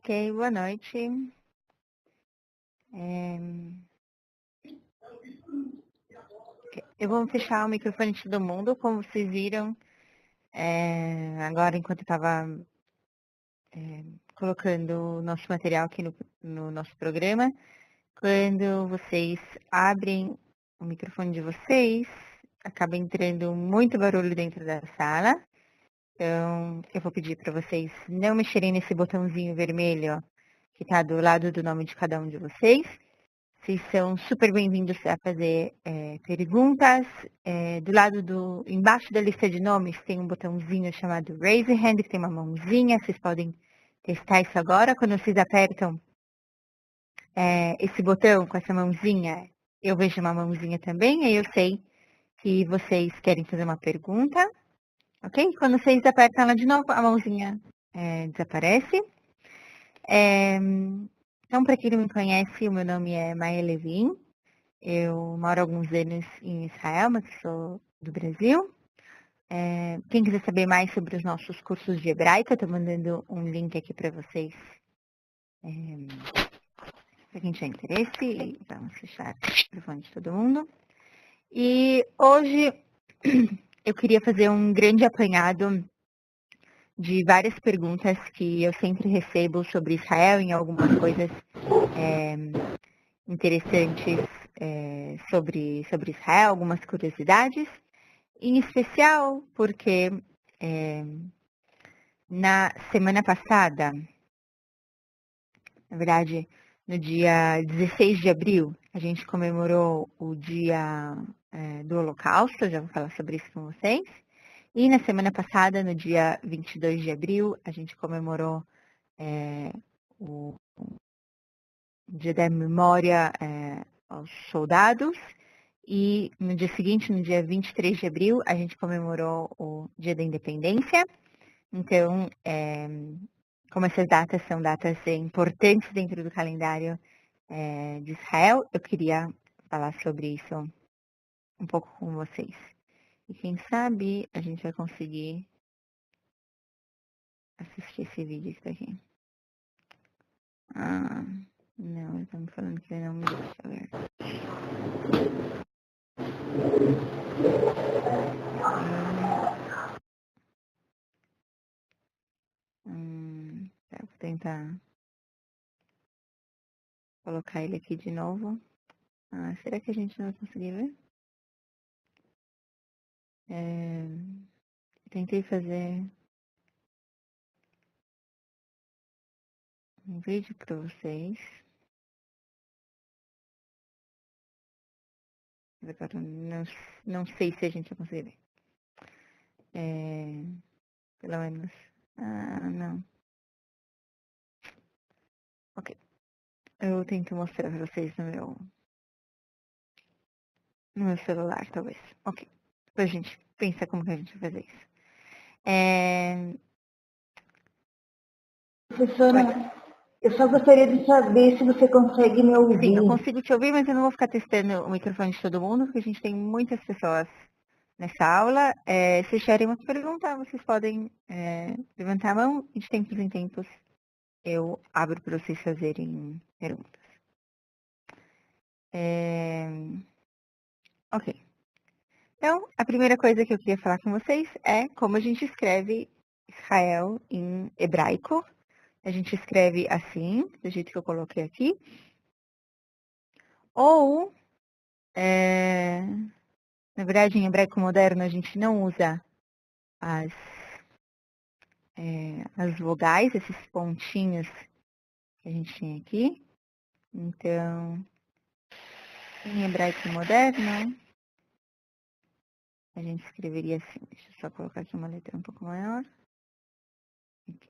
Ok, boa noite. Eu vou fechar o microfone de todo mundo, como vocês viram, agora enquanto eu estava colocando o nosso material aqui no nosso programa. Quando vocês abrem o microfone de vocês, acaba entrando muito barulho dentro da sala. Então, eu vou pedir para vocês não mexerem nesse botãozinho vermelho que está do lado do nome de cada um de vocês. Vocês são super bem-vindos a fazer perguntas. Do lado embaixo da lista de nomes tem um botãozinho chamado Raise Hand, que tem uma mãozinha. Vocês podem testar isso agora. Quando vocês apertam esse botão com essa mãozinha, eu vejo uma mãozinha também, aí eu sei que vocês querem fazer uma pergunta. Ok? Quando vocês apertam ela de novo, a mãozinha desaparece. Então, para quem não me conhece, o meu nome é Maia Levin. Eu moro há alguns anos em Israel, mas sou do Brasil. Quem quiser saber mais sobre os nossos cursos de hebraico, eu estou mandando um link aqui para vocês. Para quem tiver interesse, vamos fechar o microfone de todo mundo. E hoje eu queria fazer um grande apanhado de várias perguntas que eu sempre recebo sobre Israel, em algumas coisas interessantes sobre Israel, algumas curiosidades, em especial porque na semana passada, na verdade, no dia 16 de abril, a gente comemorou o dia do Holocausto, eu já vou falar sobre isso com vocês. E na semana passada, no dia 22 de abril, a gente comemorou o dia da memória aos soldados. E no dia seguinte, no dia 23 de abril, a gente comemorou o dia da independência. Então, como essas datas são datas importantes dentro do calendário de Israel, eu queria falar sobre isso um pouco com vocês. E quem sabe a gente vai conseguir assistir esse vídeo que tá aqui. Ah, não, ele tá me falando que ele não me deixa ver. Vou tentar colocar ele aqui de novo. Será que a gente não vai conseguir ver? Tentei fazer um vídeo para vocês. Mas agora não sei se a gente vai conseguir ver. Pelo menos. Não. Ok. Eu tento mostrar para vocês no meu celular, talvez. Ok. Depois a gente pensa como que a gente vai fazer isso. Professora, eu só gostaria de saber se você consegue me ouvir. Sim, eu consigo te ouvir, mas eu não vou ficar testando o microfone de todo mundo, porque a gente tem muitas pessoas nessa aula. Se tiverem uma pergunta, vocês podem levantar a mão e de tempos em tempos eu abro para vocês fazerem perguntas. Ok. Então, a primeira coisa que eu queria falar com vocês é como a gente escreve Israel em hebraico. A gente escreve assim, do jeito que eu coloquei aqui. Ou, na verdade, em hebraico moderno, a gente não usa as vogais, esses pontinhos que a gente tem aqui. Então, em hebraico moderno, a gente escreveria assim. Deixa eu só colocar aqui uma letra um pouco maior. Aqui.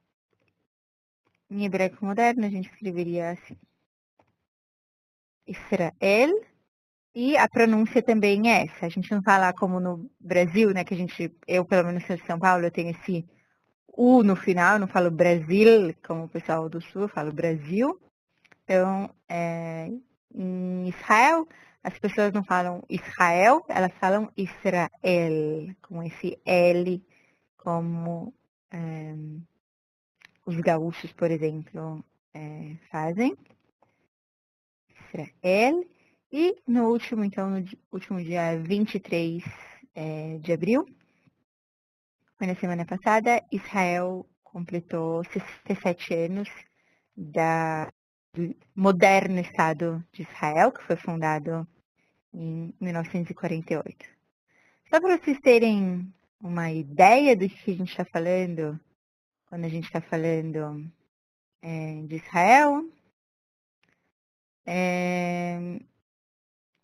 Em hebraico moderno, a gente escreveria assim. Israel, e a pronúncia também é essa. A gente não fala como no Brasil, né, que eu pelo menos sou de São Paulo, eu tenho esse U no final, eu não falo Brasil, como o pessoal do Sul, eu falo Brasil. Então, em Israel, as pessoas não falam Israel, elas falam Israel, com esse L, como os gaúchos, por exemplo, fazem. Israel. E no último, então, no último dia 23 de abril, foi na semana passada, Israel completou 67 anos do moderno Estado de Israel, que foi fundado em 1948. Só para vocês terem uma ideia do que a gente está falando, quando a gente está falando de Israel,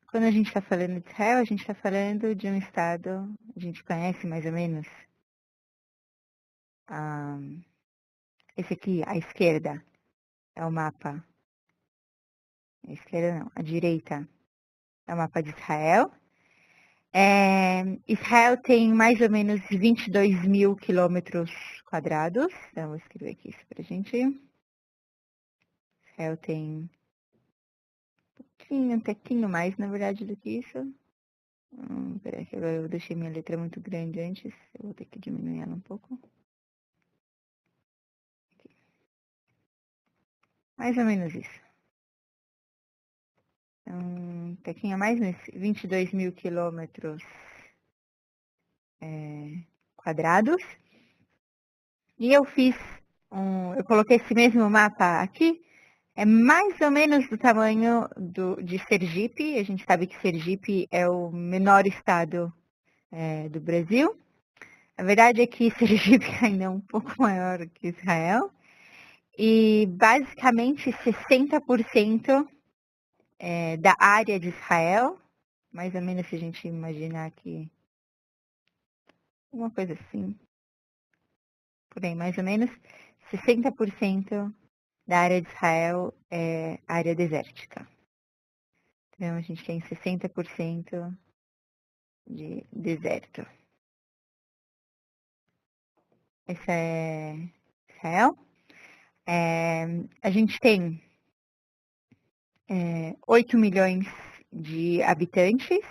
quando a gente está falando de Israel, a gente está falando de um Estado, a gente conhece mais ou menos, esse aqui, à esquerda, é o mapa. A esquerda não, a direita é o mapa de Israel. Israel tem mais ou menos 22 mil quilômetros quadrados. Então, vou escrever aqui isso pra gente. Israel tem um pouquinho mais, na verdade, do que isso. Peraí, que agora eu deixei minha letra muito grande antes. Eu vou ter que diminuir ela um pouco. Aqui. Mais ou menos isso. Então, um pouquinho a mais, mas 22 mil quilômetros quadrados. E eu eu coloquei esse mesmo mapa aqui, é mais ou menos do tamanho de Sergipe. A gente sabe que Sergipe é o menor estado do Brasil. A verdade é que Sergipe ainda é um pouco maior que Israel. E basicamente 60% da área de Israel, mais ou menos se a gente imaginar aqui, uma coisa assim, por aí mais ou menos, 60% da área de Israel é área desértica. Então, a gente tem 60% de deserto. Essa é Israel. A gente tem 8 milhões de habitantes.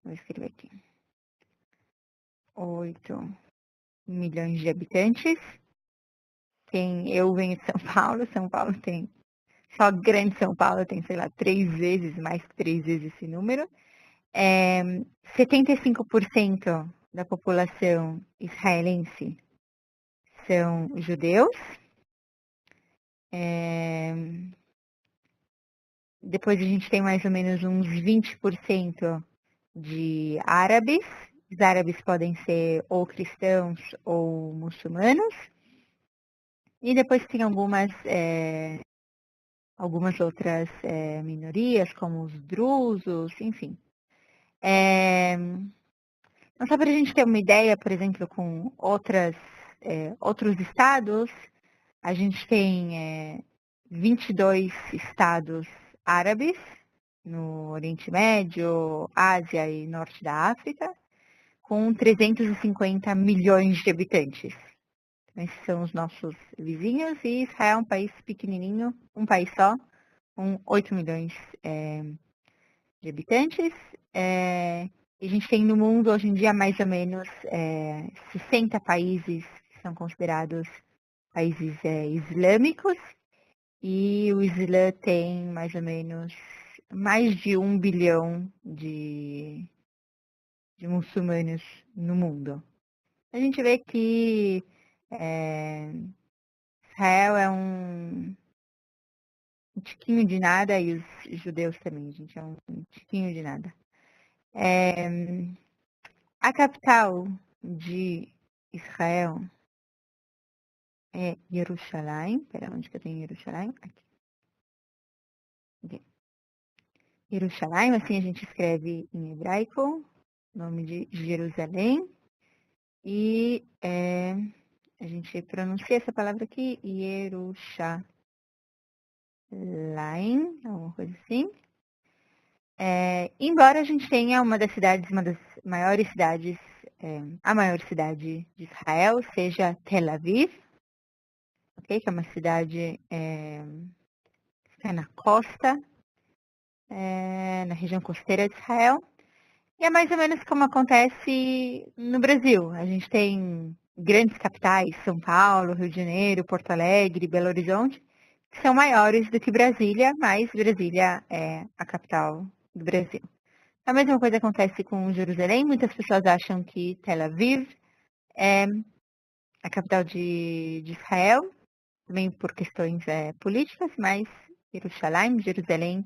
Vou escrever aqui. 8 milhões de habitantes. Eu venho de São Paulo tem, só Grande São Paulo tem, sei lá, 3 vezes, mais que 3 vezes esse número. 75% da população israelense são judeus. Depois a gente tem mais ou menos uns 20% de árabes. Os árabes podem ser ou cristãos ou muçulmanos. E depois tem algumas outras minorias, como os drusos, enfim. Então, só para a gente ter uma ideia, por exemplo, com outros estados, a gente tem 22 estados árabes no Oriente Médio, Ásia e Norte da África, com 350 milhões de habitantes. Então, esses são os nossos vizinhos, e Israel é um país pequenininho, um país só, com 8 milhões de habitantes. E a gente tem no mundo, hoje em dia, mais ou menos 60 países que são considerados países islâmicos, e o Islã tem mais ou menos mais de 1 bilhão de muçulmanos no mundo. A gente vê que Israel é um tiquinho de nada, e os judeus também, a gente é um tiquinho de nada. A capital de Israel é Jerusalém. Espera, onde que eu tenho Jerusalém? Aqui. Okay. Jerusalém, assim a gente escreve em hebraico, nome de Jerusalém. E a gente pronuncia essa palavra aqui, Jerusalém, alguma coisa assim. Embora a gente tenha uma das maiores cidades, a maior cidade de Israel seja Tel Aviv, okay? Que é uma cidade que está na costa, na região costeira de Israel. E é mais ou menos como acontece no Brasil. A gente tem grandes capitais, São Paulo, Rio de Janeiro, Porto Alegre, Belo Horizonte, que são maiores do que Brasília, mas Brasília é a capital do Brasil. A mesma coisa acontece com Jerusalém. Muitas pessoas acham que Tel Aviv é a capital de Israel, também por questões políticas, mas Jerusalém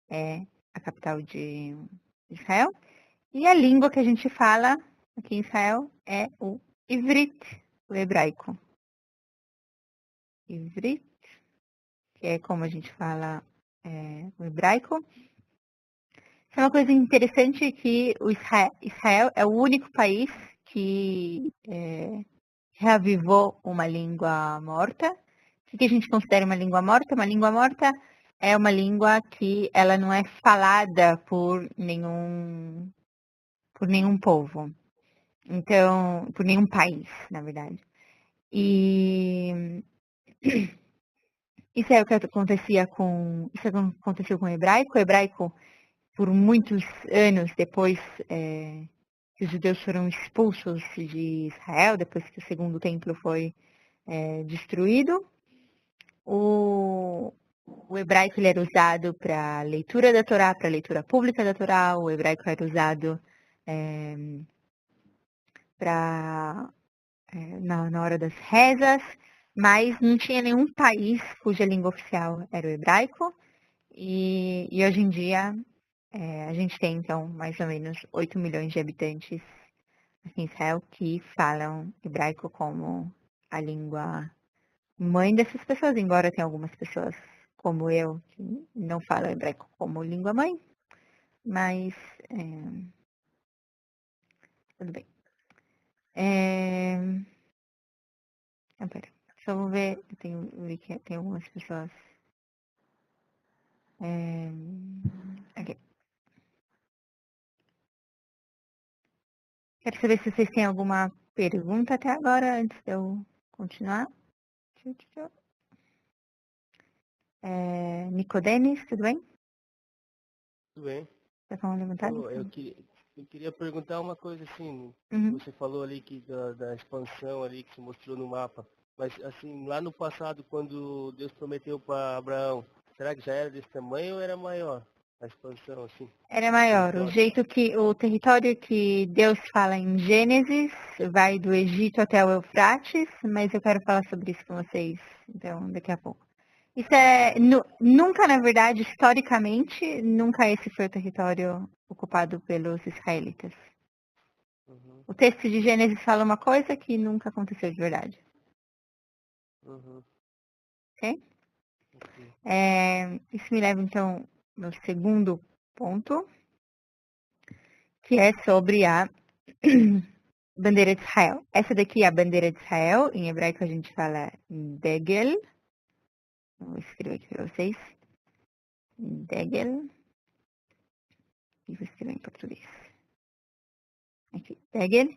é a capital de Israel. E a língua que a gente fala aqui em Israel é o Ivrit, o hebraico. Ivrit, que é como a gente fala o hebraico. É uma coisa interessante que o Israel é o único país que reavivou uma língua morta. O que a gente considera uma língua morta? Uma língua morta é uma língua que ela não é falada por nenhum povo. Então, por nenhum país, na verdade. E isso é o que aconteceu com o hebraico. O hebraico, por muitos anos depois que os judeus foram expulsos de Israel, depois que o segundo templo foi destruído, o hebraico ele era usado para leitura da Torá, para leitura pública da Torá. O hebraico era usado na hora das rezas, mas não tinha nenhum país cuja língua oficial era o hebraico. E hoje em dia a gente tem, então, mais ou menos 8 milhões de habitantes aqui em Israel que falam hebraico como a língua mãe dessas pessoas, embora tenha algumas pessoas como eu que não falam hebraico como língua mãe, mas tudo bem. Pera, só vou ver, eu vi que tem algumas pessoas. Aqui. Quero saber se vocês têm alguma pergunta até agora, antes de eu continuar. Nicodenis, tudo bem? Tudo bem. Tá com a mão levantada? Eu queria perguntar uma coisa assim, Uhum. você falou ali que da expansão ali que se mostrou no mapa, mas assim, lá no passado, quando Deus prometeu para Abraão, será que já era desse tamanho ou era maior a expansão assim? Era maior. O jeito que o território que Deus fala em Gênesis vai do Egito até o Eufrates, mas eu quero falar sobre isso com vocês, então, daqui a pouco. Isso nunca, na verdade, historicamente, nunca esse foi o território ocupado pelos israelitas. Uhum. O texto de Gênesis fala uma coisa que nunca aconteceu de verdade. Uhum. Ok? Okay. Isso me leva, então, no segundo ponto, que é sobre a bandeira de Israel. Essa daqui é a bandeira de Israel. Em hebraico a gente fala Degel. Vou escrever aqui para vocês. Degel. E vou escrever em português. Aqui, Degel.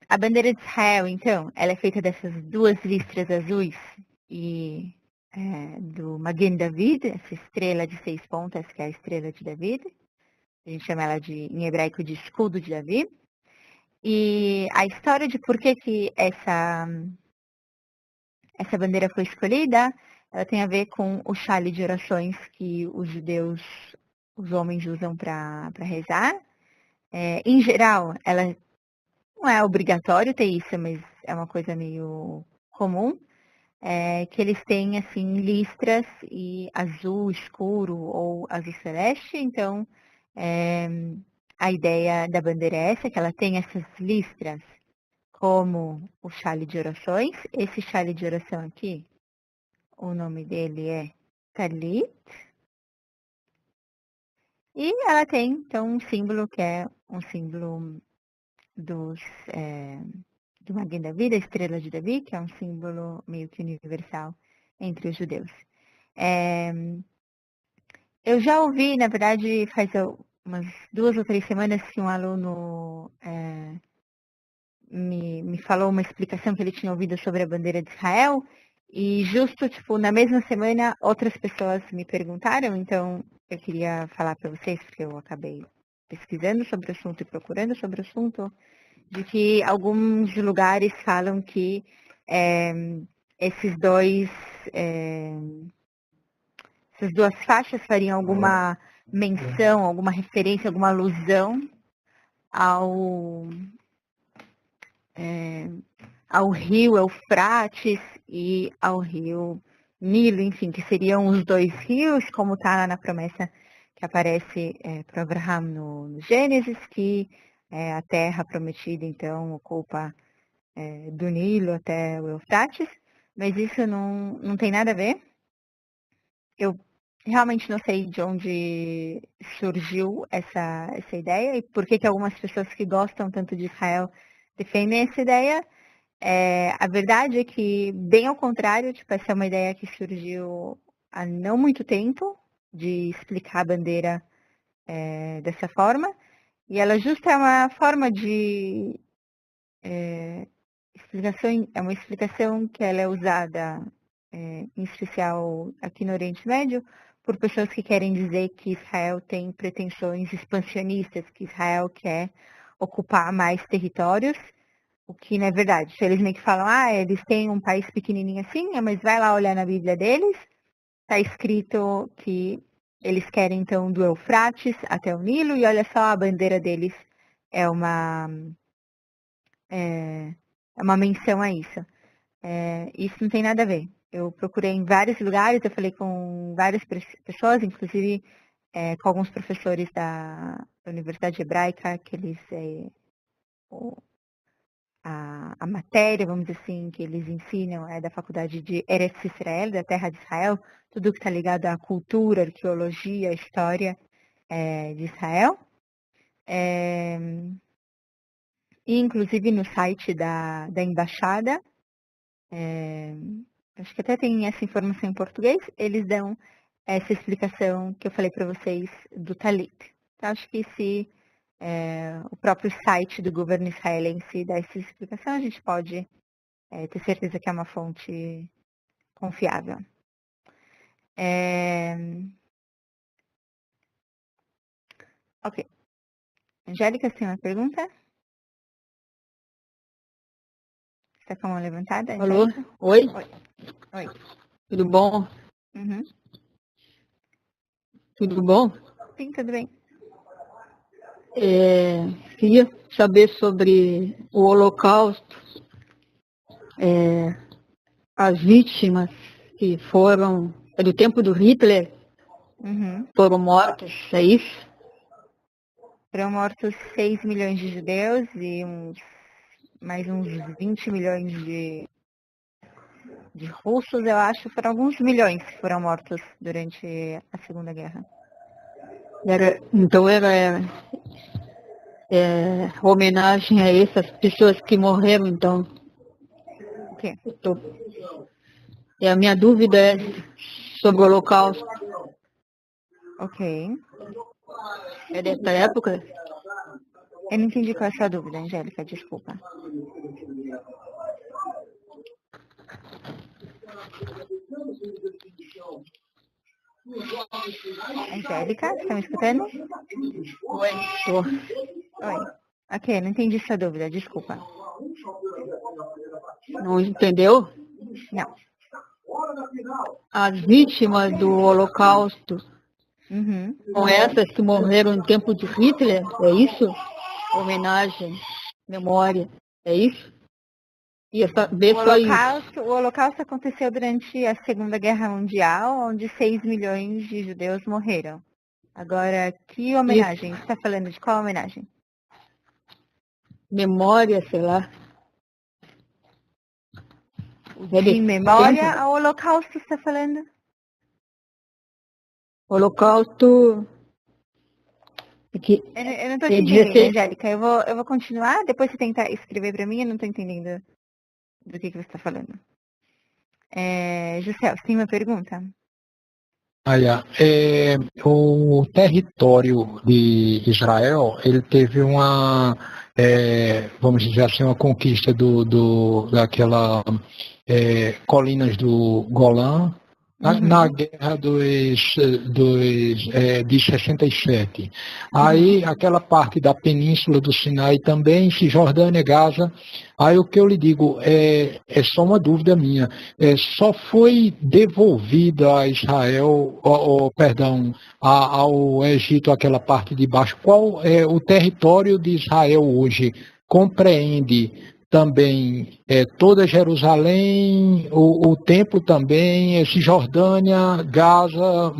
A bandeira de Israel, então, ela é feita dessas duas listras azuis e do Magen David, essa estrela de 6 pontas, que é a estrela de David. A gente chama ela em hebraico de escudo de Davi. E a história de por que essa bandeira foi escolhida, ela tem a ver com o chale de orações que os judeus, os homens usam para rezar. Em geral, ela não é obrigatório ter isso, mas é uma coisa meio comum. Que eles têm assim listras e azul escuro ou azul celeste. Então, a ideia da bandeira é essa, que ela tem essas listras como o chale de orações. Esse chale de oração aqui, o nome dele é Talit. E ela tem, então, um símbolo que é um símbolo do Magen David, a estrela de Davi, que é um símbolo meio que universal entre os judeus. Eu já ouvi, na verdade, faz umas 2 ou 3 semanas que um aluno me falou uma explicação que ele tinha ouvido sobre a bandeira de Israel, e justo, na mesma semana, outras pessoas me perguntaram, então eu queria falar para vocês, porque eu acabei pesquisando sobre o assunto e procurando sobre o assunto, de que alguns lugares falam que essas duas faixas fariam alguma menção, alguma referência, alguma alusão ao rio Eufrates e ao rio Nilo, enfim, que seriam os dois rios, como está lá na promessa que aparece para Abraão no Gênesis, que a terra prometida, então, ocupa do Nilo até o Eufrates, mas isso não tem nada a ver. Eu realmente não sei de onde surgiu essa ideia e por que algumas pessoas que gostam tanto de Israel defendem essa ideia. A verdade é que, bem ao contrário, essa é uma ideia que surgiu há não muito tempo, de explicar a bandeira dessa forma, e ela justa é uma forma de explicação, é uma explicação que ela é usada, em especial aqui no Oriente Médio, por pessoas que querem dizer que Israel tem pretensões expansionistas, que Israel quer ocupar mais territórios, o que não é verdade. Eles meio que falam, eles têm um país pequenininho assim, mas vai lá olhar na Bíblia deles, está escrito que eles querem então do Eufrates até o Nilo, e olha só, a bandeira deles é uma menção a isso. Isso não tem nada a ver. Eu procurei em vários lugares, eu falei com várias pessoas, inclusive com alguns professores da Universidade Hebraica, que eles a matéria, vamos dizer assim, que eles ensinam é da faculdade de Eretz Israel, da Terra de Israel, tudo que está ligado à cultura, arqueologia, história de Israel. E, inclusive, no site da embaixada, acho que até tem essa informação em português, eles dão essa explicação que eu falei para vocês do Talit. Então, acho que se o próprio site do governo israelense dá essa explicação, a gente pode ter certeza que é uma fonte confiável. Ok. Angélica, você tem uma pergunta? Está com a mão levantada? Alô? Angélica? Oi? Oi. Tudo bom? Uhum. Tudo bom? Sim, tudo bem. Queria saber sobre o Holocausto, as vítimas que foram, do tempo do Hitler, foram mortas, é isso? Foram mortos 6 milhões de judeus e mais uns 20 milhões de russos, eu acho. Foram alguns milhões que foram mortos durante a Segunda Guerra. Então era homenagem a essas pessoas que morreram, então. O quê? A minha dúvida é sobre o Holocausto. Ok. É dessa época? Eu não entendi qual é a sua dúvida, Angélica, desculpa. Angélica, está me escutando? Oi, estou. Oi. Ok, não entendi sua dúvida, desculpa. Não entendeu? Não. As vítimas do Holocausto são essas que morreram no tempo de Hitler, é isso? Homenagem, memória, é isso? E saber só isso. O Holocausto aconteceu durante a Segunda Guerra Mundial, onde 6 milhões de judeus morreram. Agora, que homenagem? Você está falando de qual homenagem? Memória, sei lá. De memória ao Holocausto, você está falando? Holocausto... Eu não estou te entendendo, Angélica. Eu vou continuar, depois você tentar escrever para mim, eu não estou entendendo do que você está falando. Juscelio, você tem uma pergunta? O território de Israel, ele teve uma, vamos dizer assim, uma conquista daquela colinas do Golã, na guerra de 67. Aí aquela parte da península do Sinai também, Cisjordânia, Gaza. Aí o que eu lhe digo é só uma dúvida minha. Só foi devolvida a Israel, perdão, ao Egito aquela parte de baixo. Qual é o território de Israel hoje? Compreende também toda Jerusalém, o templo também, Cisjordânia, Gaza,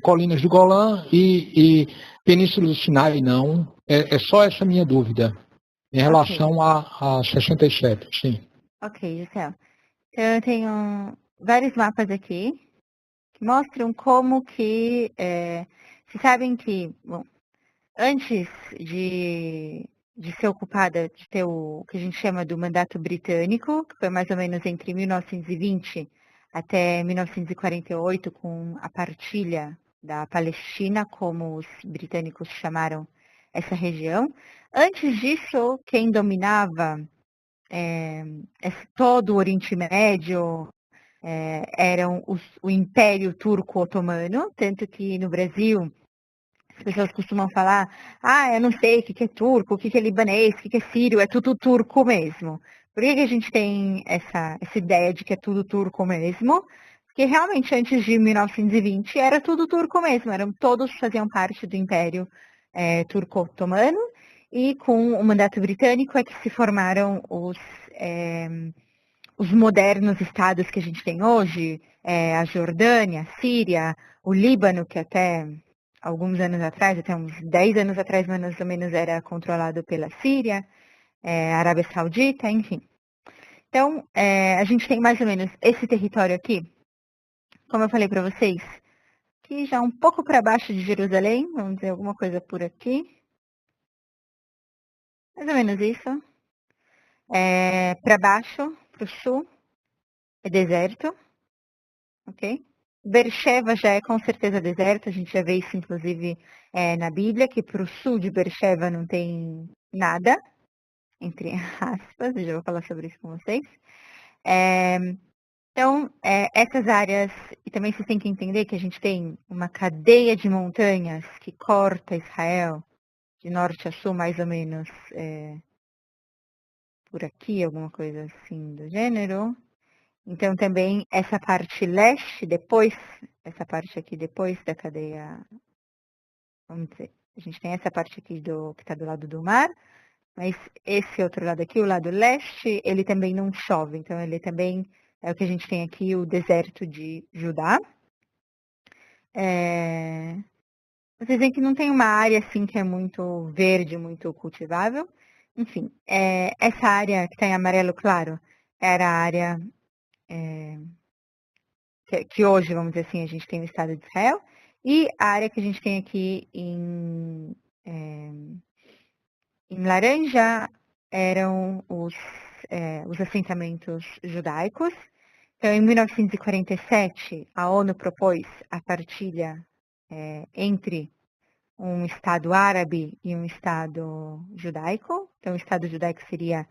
Colinas do Golã e Península do Sinai, não. É só essa minha dúvida em relação a 67, sim. Ok, Gisele. Então, eu tenho vários mapas aqui que mostram como que... vocês sabem que, bom, antes de ser ocupada, de ter o que a gente chama do mandato britânico, que foi mais ou menos entre 1920 até 1948, com a partilha da Palestina, como os britânicos chamaram essa região. Antes disso, quem dominava todo o Oriente Médio eram o Império Turco-Otomano, tanto que no Brasil as pessoas costumam falar, eu não sei o que é turco, o que é libanês, o que é sírio, é tudo turco mesmo. Por que a gente tem essa ideia de que é tudo turco mesmo? Porque realmente antes de 1920 era tudo turco mesmo, todos faziam parte do Império Turco-Otomano, e com o mandato britânico é que se formaram os modernos estados que a gente tem hoje, a Jordânia, a Síria, o Líbano, que até alguns anos atrás, até uns 10 anos atrás, mais ou menos, era controlado pela Síria, a Arábia Saudita, enfim. Então, a gente tem mais ou menos esse território aqui, como eu falei para vocês, que já um pouco para baixo de Jerusalém, vamos dizer alguma coisa por aqui. Mais ou menos isso. Para baixo, para o sul, é deserto, ok? Beersheba já é com certeza deserto, a gente já vê isso inclusive na Bíblia, que para o sul de Beersheba não tem nada, entre aspas, eu já vou falar sobre isso com vocês. Então, essas áreas, e também vocês têm que entender que a gente tem uma cadeia de montanhas que corta Israel de norte a sul, mais ou menos por aqui, alguma coisa assim do gênero. Então, também essa parte leste, essa parte aqui depois da cadeia, vamos dizer, a gente tem essa parte aqui que está do lado do mar, mas esse outro lado aqui, o lado leste, ele também não chove, então ele também é o que a gente tem aqui, o deserto de Judá. Vocês veem que não tem uma área assim que é muito verde, muito cultivável. Enfim, essa área que está em amarelo claro era a área que hoje, vamos dizer assim, a gente tem o Estado de Israel, e a área que a gente tem aqui em laranja eram os assentamentos judaicos. Então, em 1947, a ONU propôs a partilha entre um Estado árabe e um Estado judaico. Então, o Estado judaico seria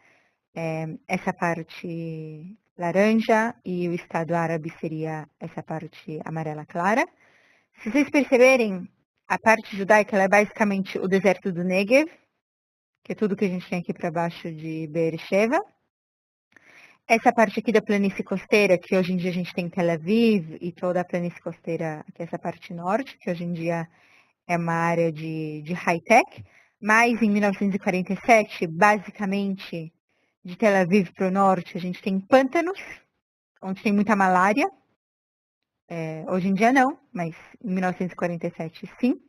essa parte laranja e o Estado árabe seria essa parte amarela clara. Se vocês perceberem, a parte judaica ela é basicamente o deserto do Negev, que é tudo que a gente tem aqui para baixo de Beersheba. Essa parte aqui da planície costeira, que hoje em dia a gente tem Tel Aviv, e toda a planície costeira, que é essa parte norte, que hoje em dia é uma área de high-tech. Mas em 1947, basicamente, de Tel Aviv para o norte, a gente tem pântanos, onde tem muita malária. Hoje em dia não, mas em 1947 sim.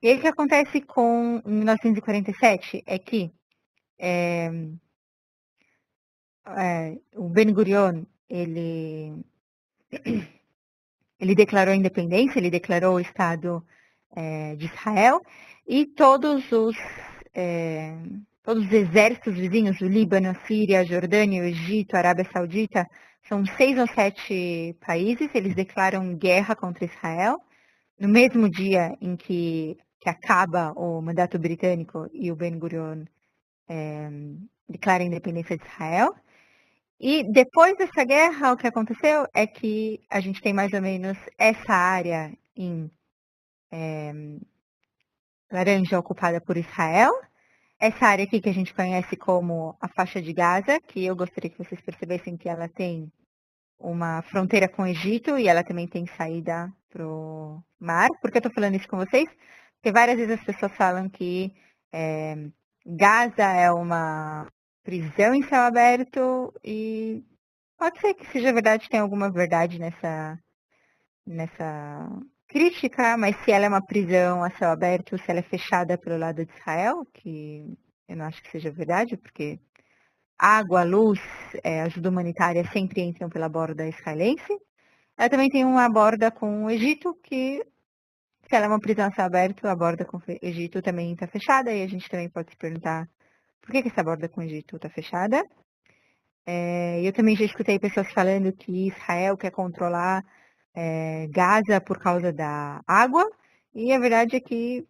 E aí o que acontece em 1947 é que o Ben Gurion, ele declarou a independência, ele declarou o Estado de Israel, e todos os exércitos vizinhos, o Líbano, a Síria, a Jordânia, o Egito, a Arábia Saudita, são 6 ou 7 países, eles declaram guerra contra Israel. No mesmo dia em que acaba o mandato britânico e o Ben Gurion declara a independência de Israel. E depois dessa guerra, o que aconteceu é que a gente tem mais ou menos essa área em laranja ocupada por Israel. Essa área aqui que a gente conhece como a faixa de Gaza, que eu gostaria que vocês percebessem que ela tem uma fronteira com o Egito e ela também tem saída para o mar. Por que eu estou falando isso com vocês? Porque várias vezes as pessoas falam que Gaza é uma prisão em céu aberto e pode ser que seja verdade, tem alguma verdade nessa crítica, mas se ela é uma prisão a céu aberto, se ela é fechada pelo lado de Israel, que eu não acho que seja verdade, porque água, luz, ajuda humanitária sempre entram pela borda israelense. Ela também tem uma borda com o Egito, que se ela é uma prisão a céu aberto, a borda com o Egito também está fechada, e a gente também pode se perguntar por que essa borda com o Egito está fechada. Eu também já escutei pessoas falando que Israel quer controlar Gaza por causa da água, e a verdade é que,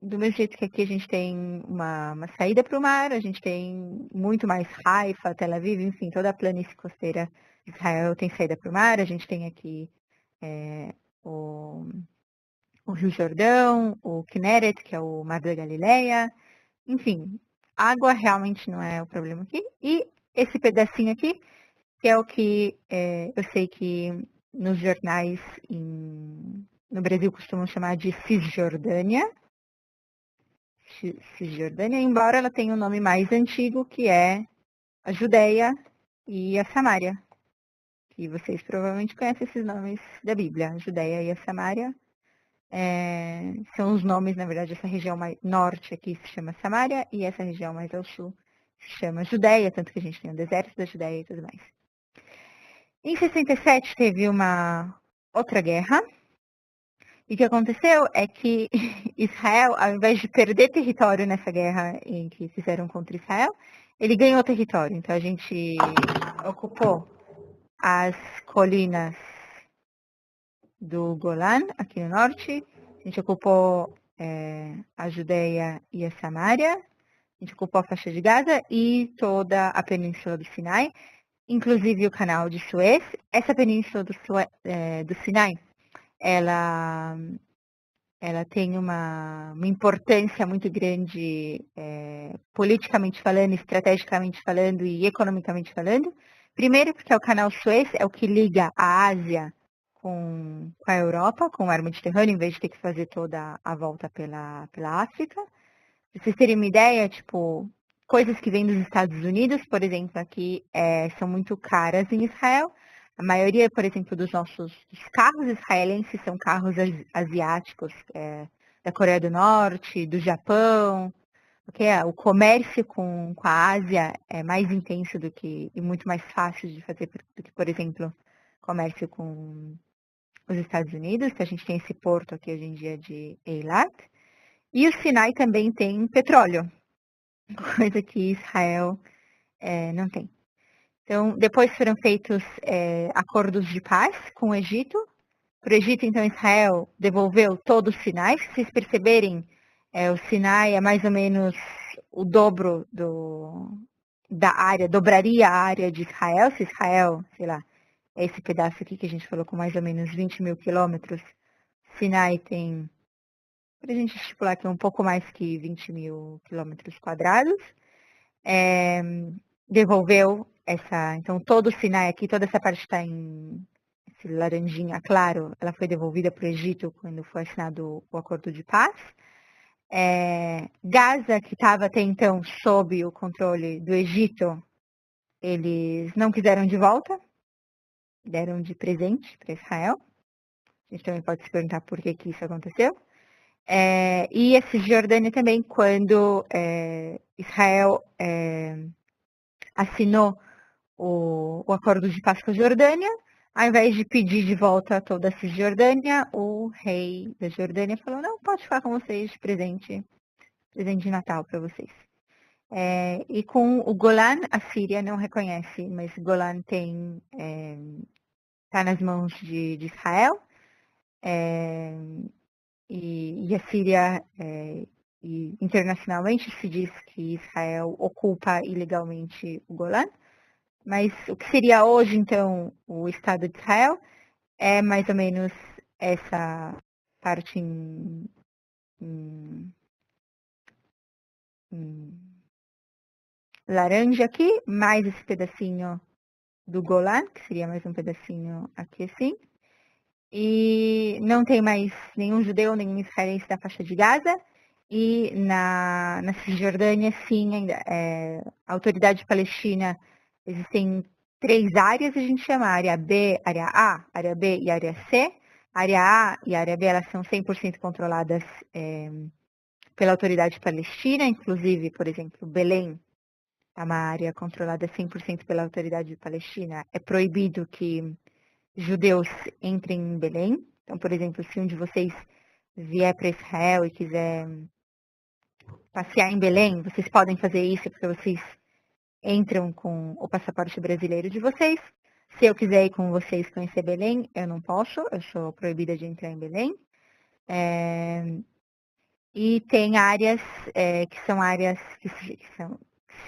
do mesmo jeito que aqui a gente tem uma saída para o mar, a gente tem muito mais Haifa, Tel Aviv, enfim, toda a planície costeira de Israel tem saída para o mar, a gente tem aqui o Rio Jordão, o Kinneret, que é o Mar da Galileia, enfim, água realmente não é o problema aqui, e esse pedacinho aqui, que é o que eu sei que nos jornais no Brasil costumam chamar de Cisjordânia. Cisjordânia, embora ela tenha um nome mais antigo, que é a Judeia e a Samária. E vocês provavelmente conhecem esses nomes da Bíblia. A Judeia e a Samária são os nomes, na verdade, essa região mais norte aqui se chama Samária e essa região mais ao sul se chama Judeia, tanto que a gente tem o deserto da Judeia e tudo mais. Em 67 teve uma outra guerra, e o que aconteceu é que Israel, ao invés de perder território nessa guerra em que fizeram contra Israel, ele ganhou território. Então a gente ocupou as colinas do Golan, aqui no norte, a gente ocupou a Judeia e a Samária, a gente ocupou a faixa de Gaza e toda a península do Sinai, inclusive o canal de Suez. Essa península do Sinai, ela tem uma importância muito grande politicamente falando, estrategicamente falando e economicamente falando. Primeiro porque o canal Suez é o que liga a Ásia com a Europa, com o mar Mediterrâneo, em vez de ter que fazer toda a volta pela África. Pra vocês terem uma ideia, tipo, coisas que vêm dos Estados Unidos, por exemplo, aqui são muito caras em Israel. A maioria, por exemplo, dos carros israelenses são carros asiáticos, da Coreia do Norte, do Japão. Okay? O comércio com a Ásia é mais intenso e muito mais fácil de fazer do que, por exemplo, comércio com os Estados Unidos, que a gente tem esse porto aqui hoje em dia de Eilat. E o Sinai também tem petróleo, coisa que Israel não tem. Então, depois foram feitos acordos de paz com o Egito. Para o Egito, então, Israel devolveu todo o Sinai. Se vocês perceberem, o Sinai é mais ou menos o dobro da área, dobraria a área de Israel. Se Israel, sei lá, é esse pedaço aqui que a gente falou com mais ou menos 20 mil quilômetros, Sinai tem, para a gente estipular que é um pouco mais que 20 mil quilômetros quadrados. Devolveu então todo o Sinai aqui, toda essa parte está em esse laranjinha claro, ela foi devolvida para o Egito quando foi assinado o acordo de paz. Gaza, que estava até então sob o controle do Egito, eles não quiseram de volta, deram de presente para Israel. A gente também pode se perguntar por que isso aconteceu. E a Cisjordânia também, quando Israel assinou o acordo de paz com a Jordânia, ao invés de pedir de volta toda a Cisjordânia, o rei da Jordânia falou, não, pode ficar com vocês de presente de Natal para vocês. E com o Golan, a Síria não reconhece, mas Golan está nas mãos de Israel. E a Síria, internacionalmente, se diz que Israel ocupa ilegalmente o Golan. Mas o que seria hoje, então, o Estado de Israel é mais ou menos essa parte em laranja aqui, mais esse pedacinho do Golan, que seria mais um pedacinho aqui assim. E não tem mais nenhum judeu, nenhum israelense da faixa de Gaza. E na Cisjordânia, sim, ainda, a autoridade palestina, existem 3 áreas, a gente chama área B, área A, área B e área C. A área A e a área B, elas são 100% controladas pela autoridade palestina, inclusive, por exemplo, Belém é uma área controlada 100% pela autoridade palestina. É proibido que judeus entrem em Belém. Então, por exemplo, se um de vocês vier para Israel e quiser passear em Belém, vocês podem fazer isso porque vocês entram com o passaporte brasileiro de vocês. Se eu quiser ir com vocês conhecer Belém, eu não posso, eu sou proibida de entrar em Belém. E tem áreas que são áreas que são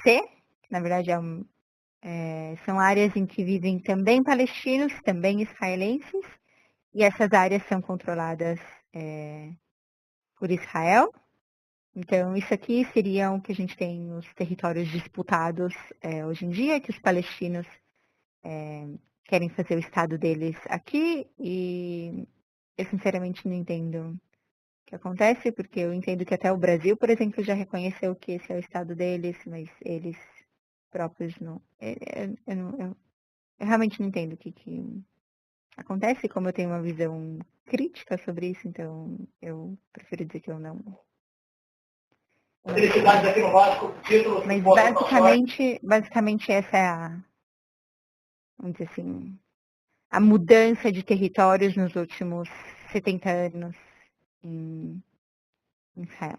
C, que na verdade são áreas em que vivem também palestinos, também israelenses, e essas áreas são controladas por Israel. Então, isso aqui seriam o que a gente tem os territórios disputados hoje em dia, que os palestinos querem fazer o Estado deles aqui, e eu sinceramente não entendo o que acontece, porque eu entendo que até o Brasil, por exemplo, já reconheceu que esse é o Estado deles, mas eles próprios não. Eu realmente não entendo o que acontece, como eu tenho uma visão crítica sobre isso, então eu prefiro dizer que eu não. Felicidades aqui no Vasco, título. Mas basicamente essa é vamos dizer assim, a mudança de territórios nos últimos 70 anos em Israel.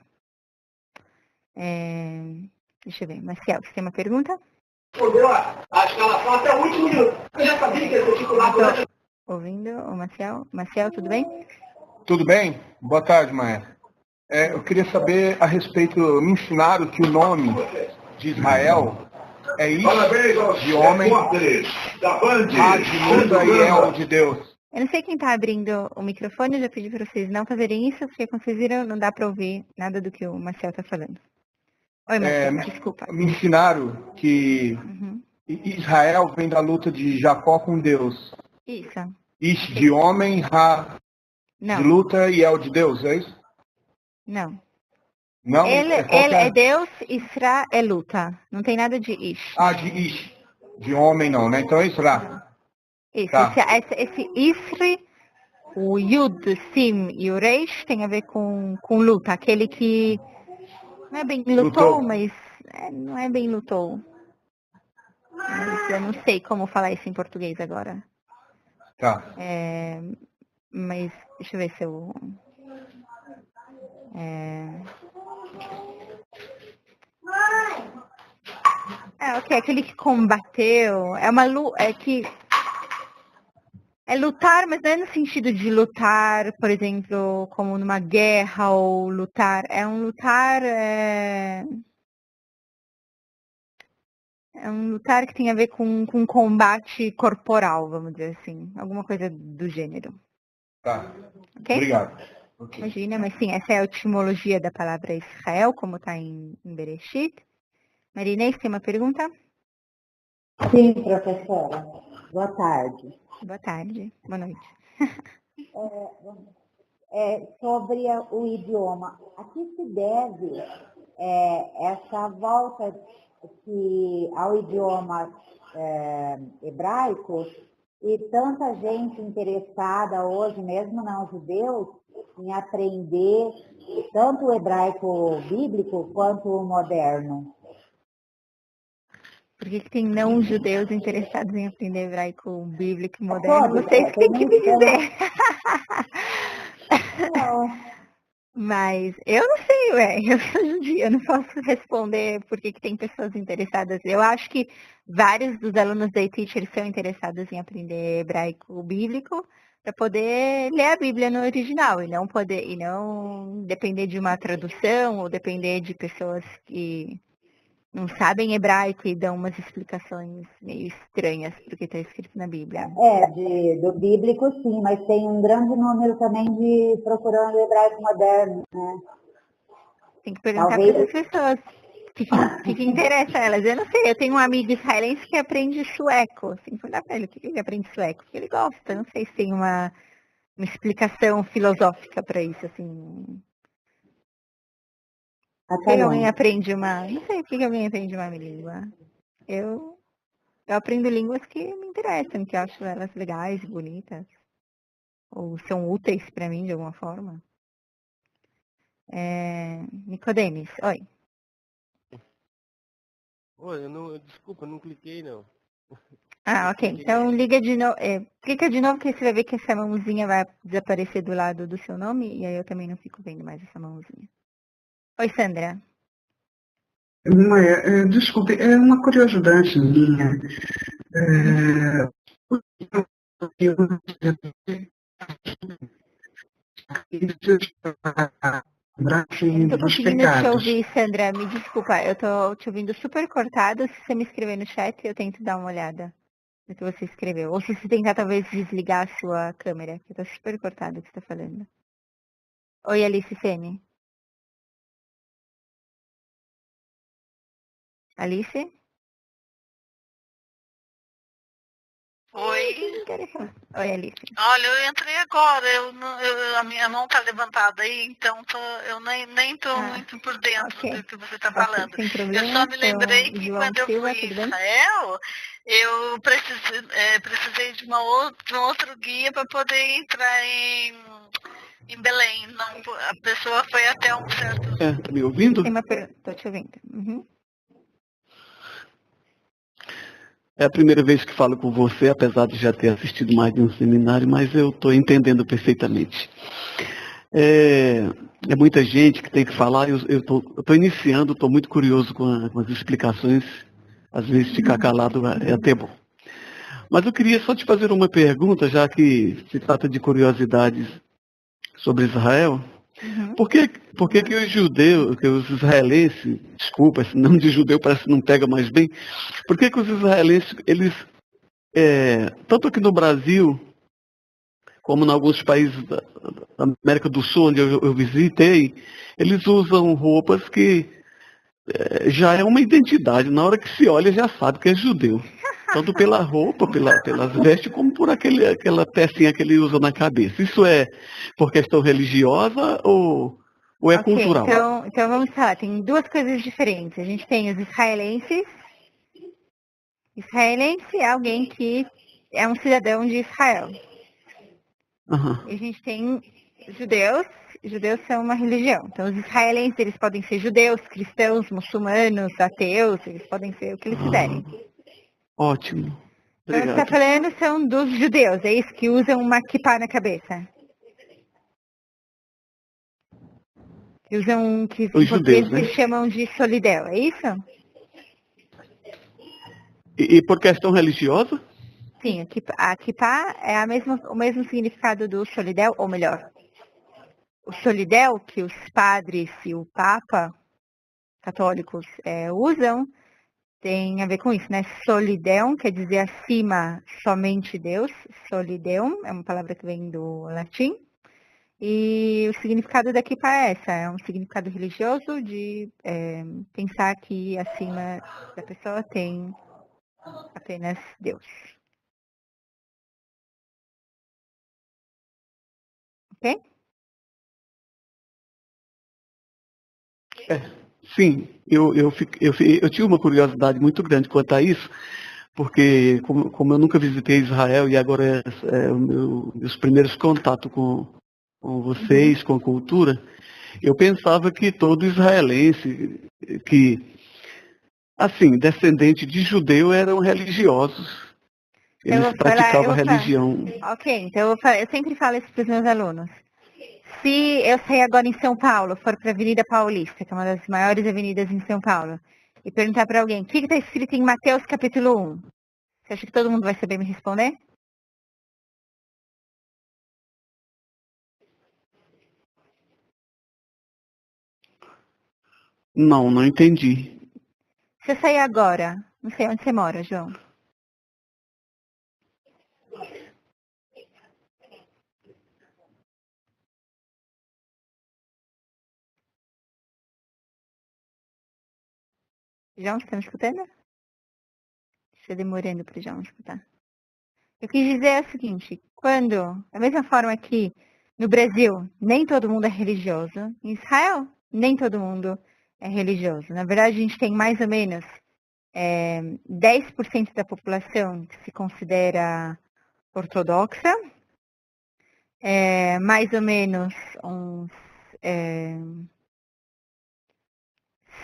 Deixa eu ver, Marcial, você tem uma pergunta? A escalação até o último minuto. Eu já sabia que ia ser titular durante... Ouvindo o Marcial? Marcial, tudo bem? Tudo bem? Boa tarde, Maia. Eu queria saber a respeito, me ensinaram que o nome de Israel é Ish, de homem, Ra de luta e El de Deus. Eu não sei quem está abrindo o microfone, eu já pedi para vocês não fazerem isso, porque como vocês viram, não dá para ouvir nada do que o Marcial está falando. Oi, Marcial, desculpa. Me ensinaram que Israel vem da luta de Jacó com Deus. Isso. Ish de homem, Ra de luta e El de Deus, é isso? Não. Não? Ele é Deus, Isra é luta. Não tem nada de Ish. Ah, de Ish. De homem não, né? Então é Isra. Isso. Tá. Esse Isri, o Yud, Sim e o Reish tem a ver com luta. Aquele que não é bem lutou, mas não é bem lutou. Mas eu não sei como falar isso em português agora. Tá. Mas deixa eu ver se eu... ok, aquele que combateu, é lutar, mas não é no sentido de lutar, por exemplo, como numa guerra ou lutar, é um lutar que tem a ver com combate corporal, vamos dizer assim, alguma coisa do gênero. Tá. Okay? Obrigado. Okay. Imagina, mas sim, essa é a etimologia da palavra Israel, como está em Bereshit. Marinês, tem uma pergunta? Sim, professora. Boa tarde. Boa tarde. Boa noite. Sobre o idioma, a que se deve essa volta ao idioma hebraico e tanta gente interessada hoje, mesmo não judeus, em aprender tanto o hebraico bíblico quanto o moderno? Por que tem não judeus interessados em aprender hebraico bíblico moderno? Vocês têm que me dizer. Mas eu não sei, eu sou judia, eu não posso responder por que tem pessoas interessadas. Eu acho que vários dos alunos da eTeacher são interessados em aprender hebraico bíblico para poder ler a Bíblia no original e não depender de uma tradução ou depender de pessoas que não sabem hebraico e dão umas explicações meio estranhas para o que está escrito na Bíblia. Do bíblico sim, mas tem um grande número também de procurando o hebraico moderno, né? Tem que perguntar para as pessoas o que interessa a elas. Eu não sei, eu tenho um amigo israelense que aprende sueco. Assim, foi lá para ele, por que ele aprende sueco? Porque ele gosta, não sei se tem uma explicação filosófica para isso, assim. Por que alguém aprende uma... Não sei por que alguém aprende uma língua. Eu aprendo línguas que me interessam, que eu acho elas legais, bonitas. Ou são úteis para mim de alguma forma. Nicodemus, oi. Oi, desculpa, eu não cliquei não. Ah, ok. Então liga de novo. Clica de novo que você vai ver que essa mãozinha vai desaparecer do lado do seu nome e aí eu também não fico vendo mais essa mãozinha. Oi, Sandra. Desculpe, é uma curiosidade minha. Não tô conseguindo te ouvir, Sandra. Me desculpa, eu tô te ouvindo super cortado. Se você me escrever no chat, eu tento dar uma olhada no que você escreveu. Ou se você tentar, talvez, desligar a sua câmera, que tá super cortado o que você tá falando. Oi, Alice Fene. Alice? Oi. Oi, Alice. Olha, eu entrei agora, a minha mão tá levantada aí, então eu nem tô muito por dentro do que você tá falando. Sem problema, eu só me lembrei que quando eu fui em Israel, eu precisei de um outro guia para poder entrar em Belém. Não, a pessoa foi até um certo... Tá me ouvindo? Tô te ouvindo. Uhum. É a primeira vez que falo com você, apesar de já ter assistido mais de um seminário, mas eu estou entendendo perfeitamente. É muita gente que tem que falar, eu estou iniciando, estou muito curioso com as explicações, às vezes ficar calado é até bom. Mas eu queria só te fazer uma pergunta, já que se trata de curiosidades sobre Israel. Uhum. Por que os judeus, que os israelenses, desculpa, esse nome de judeu parece que não pega mais bem, por que os israelenses, eles, tanto aqui no Brasil, como em alguns países da América do Sul, onde eu visitei, eles usam roupas que já é uma identidade, na hora que se olha já sabe que é judeu. Tanto pela roupa, pelas vestes, como por aquela pecinha que ele usa na cabeça. Isso é por questão religiosa ou é cultural? Então vamos falar, tem duas coisas diferentes. A gente tem os israelenses. Israelense é alguém que é um cidadão de Israel. Uhum. E a gente tem judeus. Judeus são uma religião. Então os israelenses, eles podem ser judeus, cristãos, muçulmanos, ateus, eles podem ser o que eles quiserem. Ótimo. Então, o que está falando são dos judeus, é isso? Que usam uma kippah na cabeça. Que usam, que em português eles chamam de solidel, é isso? E por questão religiosa? Sim, a kippah é o mesmo significado do solidel, ou melhor, o solidel que os padres e o papa católicos usam, tem a ver com isso, né? Solideum quer dizer acima somente Deus. Solideum é uma palavra que vem do latim. E o significado da kippah é essa, é um significado religioso de pensar que acima da pessoa tem apenas Deus. Ok? Sim, eu tinha uma curiosidade muito grande quanto a isso, porque como eu nunca visitei Israel e agora é meus primeiros contatos com vocês, com a cultura, eu pensava que todo israelense, que, assim, descendente de judeu, eram religiosos. Eles praticavam a religião. Ok, então eu sempre falo isso para os meus alunos. Se eu sair agora em São Paulo, for para a Avenida Paulista, que é uma das maiores avenidas em São Paulo, e perguntar para alguém, o que está escrito em Mateus capítulo 1? Você acha que todo mundo vai saber me responder? Não entendi. Se eu sair agora, não sei onde você mora, João. João, você está me escutando? Estou demorando para o João escutar. Eu quis dizer o seguinte, da mesma forma que no Brasil nem todo mundo é religioso, em Israel nem todo mundo é religioso. Na verdade, a gente tem mais ou menos 10% da população que se considera ortodoxa, mais ou menos uns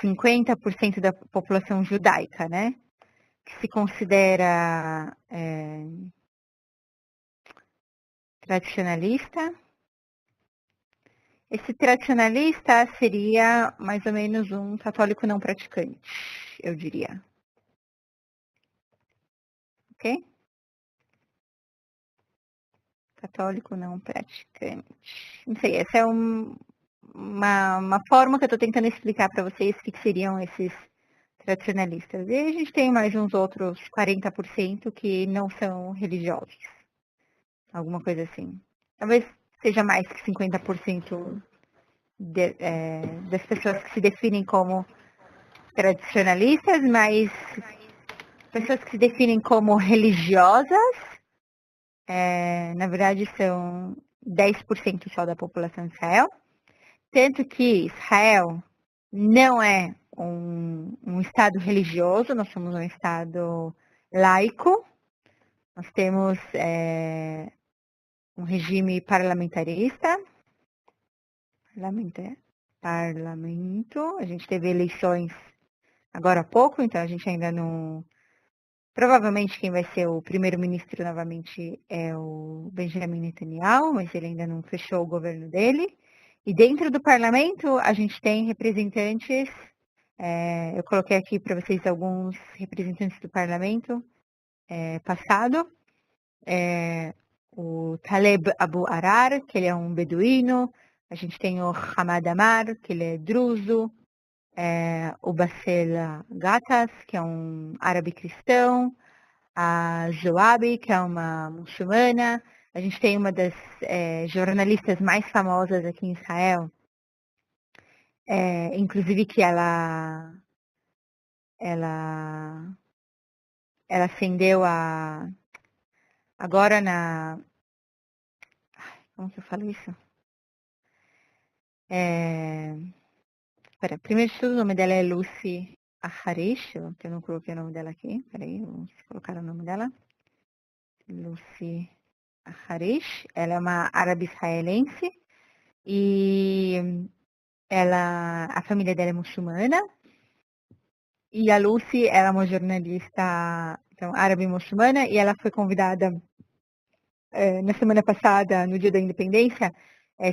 50% da população judaica, né? Que se considera tradicionalista. Esse tradicionalista seria mais ou menos um católico não praticante, eu diria. Ok? Católico não praticante. Não sei, essa é uma forma que eu estou tentando explicar para vocês o que seriam esses tradicionalistas. E a gente tem mais uns outros 40% que não são religiosos. Alguma coisa assim. Talvez seja mais que 50% das pessoas que se definem como tradicionalistas, mas pessoas que se definem como religiosas, na verdade são 10% só da população de Israel. Tanto que Israel não é um estado religioso, nós somos um estado laico. Nós temos um regime parlamentarista. Parlamento. A gente teve eleições agora há pouco, então a gente ainda não... Provavelmente quem vai ser o primeiro-ministro novamente é o Benjamin Netanyahu, mas ele ainda não fechou o governo dele. E dentro do parlamento a gente tem representantes, eu coloquei aqui para vocês alguns representantes do parlamento passado. O Taleb Abu Arar, que ele é um beduíno. A gente tem o Hamad Amar, que ele é druso. O Bassel Gatas, que é um árabe cristão. A Joabi, que é uma muçulmana. A gente tem uma das jornalistas mais famosas aqui em Israel. Inclusive que ela ascendeu agora como que eu falo isso? Primeiro de tudo, o nome dela é Lucy Aharish, que eu não coloquei o nome dela aqui. Peraí, vamos colocar o nome dela. Lucy Aharish. Ela é uma árabe israelense e a família dela é muçulmana. E a Lucy, ela é uma jornalista árabe muçulmana e ela foi convidada na semana passada, no dia da independência,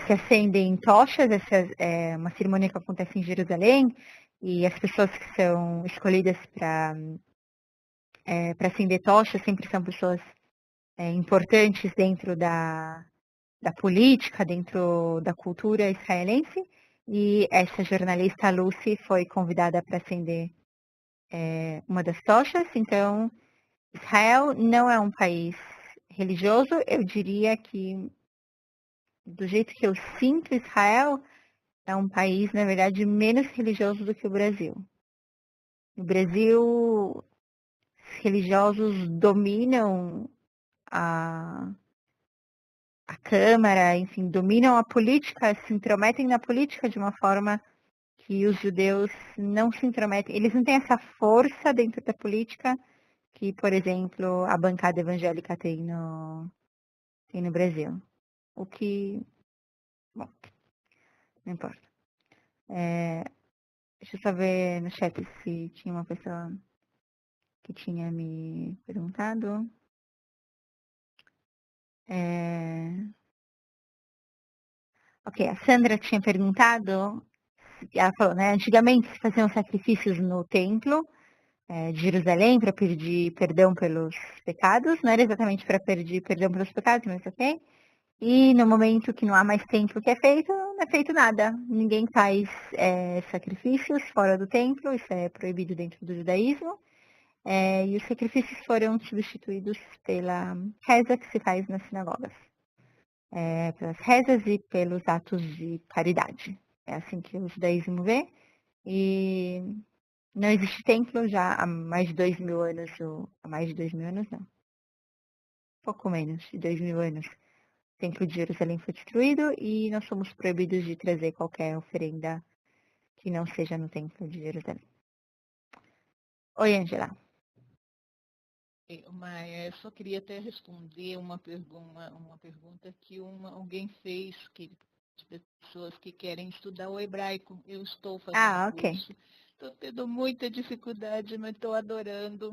se acendem tochas, essa é uma cerimônia que acontece em Jerusalém, e as pessoas que são escolhidas para acender tochas sempre são pessoas importantes dentro da política, dentro da cultura israelense, e essa jornalista Lucy foi convidada para acender uma das tochas. Então, Israel não é um país religioso, eu diria que, do jeito que eu sinto, Israel é um país, na verdade, menos religioso do que o Brasil. No Brasil, os religiosos dominam a Câmara, enfim, dominam a política, se intrometem na política de uma forma que os judeus não se intrometem. Eles não têm essa força dentro da política que, por exemplo, a bancada evangélica tem no Brasil. O que... Bom, não importa. Deixa eu só ver no chat se tinha uma pessoa que tinha me perguntado. Ok, a Sandra tinha perguntado, ela falou, né, antigamente se faziam sacrifícios no templo de Jerusalém para pedir perdão pelos pecados, não era exatamente para pedir perdão pelos pecados, mas ok. E no momento que não há mais templo que é feito, não é feito nada. Ninguém faz sacrifícios fora do templo, isso é proibido dentro do judaísmo. E os sacrifícios foram substituídos pela reza que se faz nas sinagogas. Pelas rezas e pelos atos de caridade. É assim que o judaísmo vê. E não existe templo já há mais de 2.000 anos. Há mais de 2.000 anos, não. Pouco menos de 2.000 anos. O templo de Jerusalém foi destruído e nós somos proibidos de trazer qualquer oferenda que não seja no templo de Jerusalém. Oi, Angela. Maia, eu só queria até responder uma pergunta que alguém fez de pessoas que querem estudar o hebraico. Eu estou fazendo curso. Estou tendo muita dificuldade, mas estou adorando.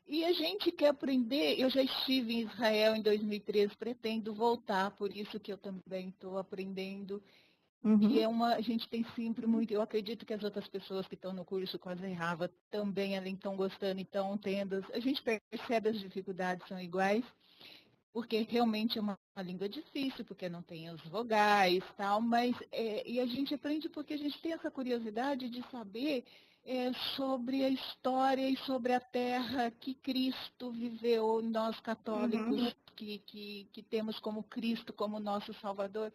E a gente quer aprender. Eu já estive em Israel em 2013, pretendo voltar, por isso que eu também estou aprendendo. E a gente tem sempre muito, eu acredito que as outras pessoas que estão no curso com a Zé Rava também estão gostando e estão tendo, a gente percebe as dificuldades são iguais, porque realmente é uma língua difícil, porque não tem os vogais e tal, mas e a gente aprende porque a gente tem essa curiosidade de saber sobre a história e sobre a terra que Cristo viveu, nós católicos que temos como Cristo como nosso Salvador.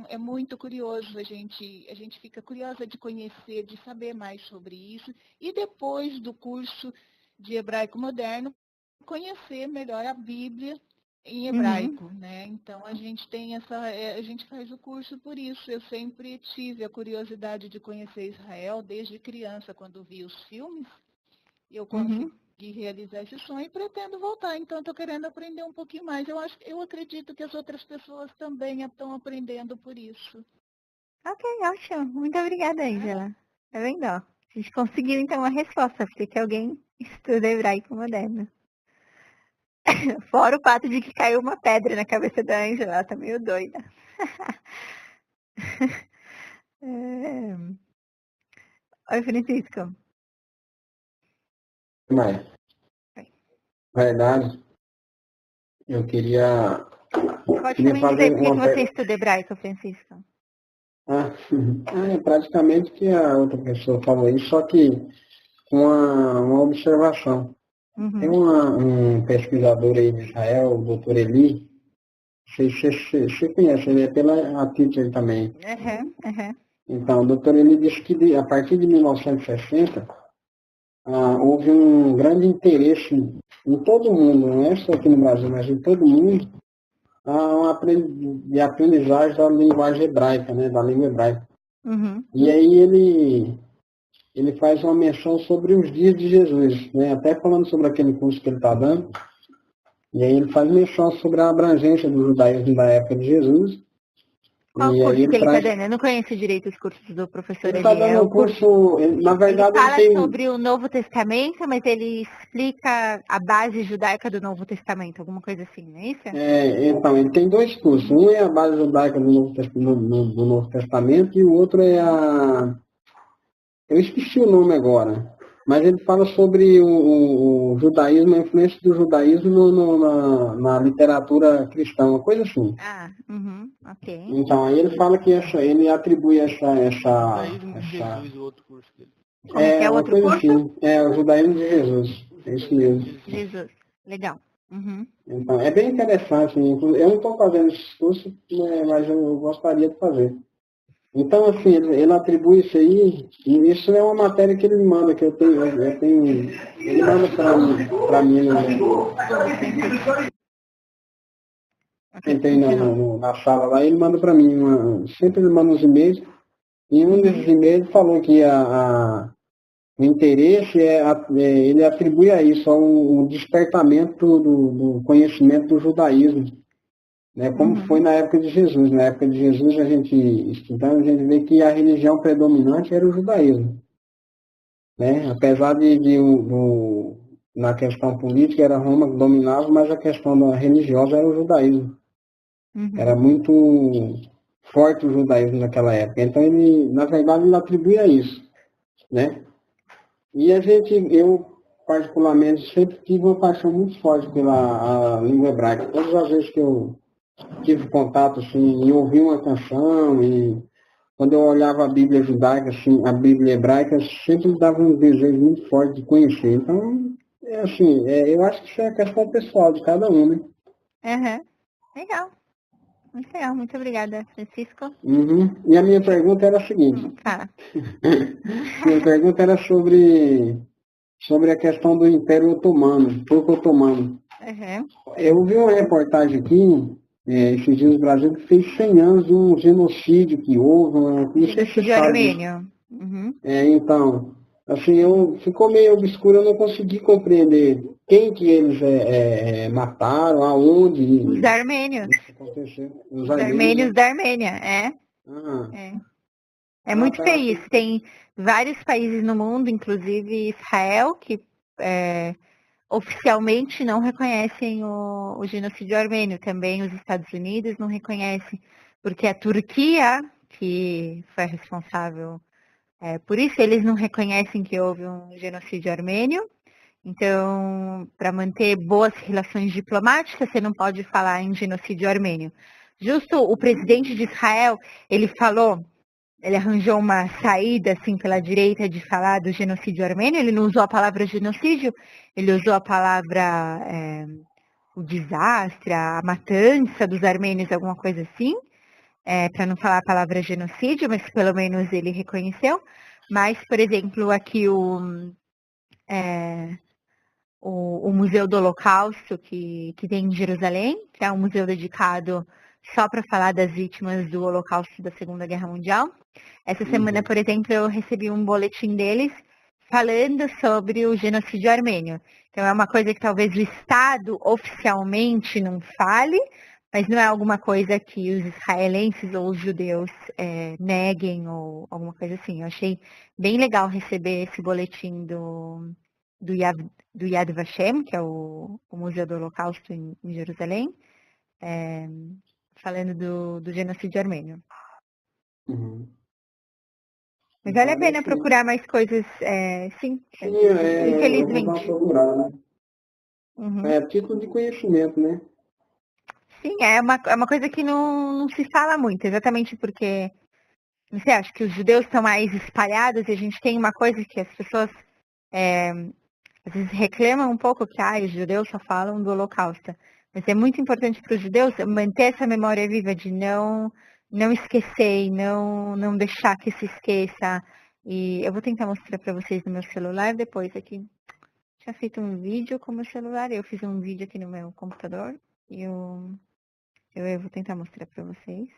É muito curioso, a gente fica curiosa de conhecer, de saber mais sobre isso. E depois do curso de hebraico moderno, conhecer melhor a Bíblia em hebraico, né? Então a gente tem a gente faz o curso por isso. Eu sempre tive a curiosidade de conhecer Israel desde criança, quando vi os filmes. Eu consegui realizar esse sonho e pretendo voltar. Então, estou querendo aprender um pouquinho mais. Eu acredito que as outras pessoas também estão aprendendo por isso. Ok, ótimo. Muito obrigada, Angela. Tá vendo? A gente conseguiu, então, a resposta, porque alguém estuda hebraico moderno. Fora o fato de que caiu uma pedra na cabeça da Angela, ela tá meio doida. Oi, Francisco. Mas, na verdade, eu queria... Pode também dizer por que você estuda hebraico, Francisco? Praticamente que a outra pessoa falou isso, só que uma observação. Tem um pesquisador aí de Israel, o Dr. Eli, você conhece, ele é pela teacher também. Então, o Dr. Eli disse que a partir de 1960, houve um grande interesse em todo o mundo, não é só aqui no Brasil, mas em todo o mundo, de aprendizagem da linguagem hebraica, né, da língua hebraica. E aí ele faz uma menção sobre os dias de Jesus, né, até falando sobre aquele curso que ele está dando, e aí ele faz menção sobre a abrangência do judaísmo da época de Jesus. Qual curso que ele está dando? Eu não conheço direito os cursos do professor Eli. Ele está dando um curso, na verdade... Ele fala sobre o Novo Testamento, mas ele explica a base judaica do Novo Testamento, alguma coisa assim, não é isso? Então, ele tem dois cursos. Um é a base judaica do Novo Testamento e o outro é a... Eu esqueci o nome agora, mas ele fala sobre o judaísmo, a influência do judaísmo na literatura cristã, uma coisa assim. Ok. Então, aí ele fala que ele atribui essa Jesus, o outro curso dele. É o outro curso? Assim, o judaísmo de Jesus. É isso mesmo. Jesus. Legal. Então, é bem interessante. Eu não estou fazendo esse curso, mas eu gostaria de fazer. Então, assim, ele atribui isso aí, e isso é uma matéria que ele me manda, que eu tenho ele manda para mim, entrei na sala lá, ele manda para mim, sempre ele manda uns e-mails, e um desses e-mails falou que o interesse ele atribui a isso, ao despertamento do conhecimento do judaísmo. Né, como foi na época de Jesus. Na época de Jesus, a gente estudando, a gente vê que a religião predominante era o judaísmo. Né? Apesar na questão política era Roma que dominava, mas a questão religiosa era o judaísmo. Era muito forte o judaísmo naquela época. Então, na verdade, ele atribui a isso. Né? E eu particularmente, sempre tive uma paixão muito forte pela língua hebraica. Todas as vezes que eu tive contato assim, em ouvir uma canção, e quando eu olhava a Bíblia judaica, assim, a Bíblia hebraica, sempre dava um desejo muito forte de conhecer. Então, eu acho que isso é questão pessoal de cada um, né? Uhum. Legal. Muito legal. Muito obrigada, Francisco. Uhum. E a minha pergunta era a seguinte. Tá. Minha pergunta era sobre a questão do Império Otomano, Turco Otomano. Uhum. Eu vi uma reportagem aqui, esses dias no Brasil, que fez 100 anos de um genocídio que houve, não sei se você Genocídio sabe. armênio. Uhum. Então, assim, ficou meio obscuro, eu não consegui compreender quem que eles mataram, aonde. Os armênios. Os armênios da Armênia, é. Ah. É muito feio isso. Tem vários países no mundo, inclusive Israel, que oficialmente não reconhecem o genocídio armênio. Também os Estados Unidos não reconhecem, porque a Turquia, que foi a responsável por isso, eles não reconhecem que houve um genocídio armênio. Então, para manter boas relações diplomáticas, você não pode falar em genocídio armênio. Justo o presidente de Israel, ele arranjou uma saída assim pela direita de falar do genocídio armênio. Ele não usou a palavra genocídio, ele usou a palavra o desastre, a matança dos armênios, alguma coisa assim, para não falar a palavra genocídio, mas pelo menos ele reconheceu. Mas, por exemplo, aqui o Museu do Holocausto, que tem em Jerusalém, que é um museu dedicado só para falar das vítimas do Holocausto da Segunda Guerra Mundial. Essa semana, por exemplo, eu recebi um boletim deles falando sobre o genocídio armênio. Então, é uma coisa que talvez o Estado oficialmente não fale, mas não é alguma coisa que os israelenses ou os judeus neguem ou alguma coisa assim. Eu achei bem legal receber esse boletim do Yad Vashem, que é o Museu do Holocausto em Jerusalém, falando do genocídio armênio. Uhum. Mas vale a pena procurar mais coisas, sim, infelizmente. Eu vou procurar, né? Uhum. É título de conhecimento, né? Sim, é uma coisa que não se fala muito, exatamente porque, não sei, acho que os judeus estão mais espalhados e a gente tem uma coisa que as pessoas às vezes reclamam um pouco que os judeus só falam do Holocausto. Mas é muito importante para os judeus manter essa memória viva de não esquecer e não deixar que se esqueça. E eu vou tentar mostrar para vocês no meu celular depois aqui. Tinha feito um vídeo com o meu celular, eu fiz um vídeo aqui no meu computador e eu vou tentar mostrar para vocês.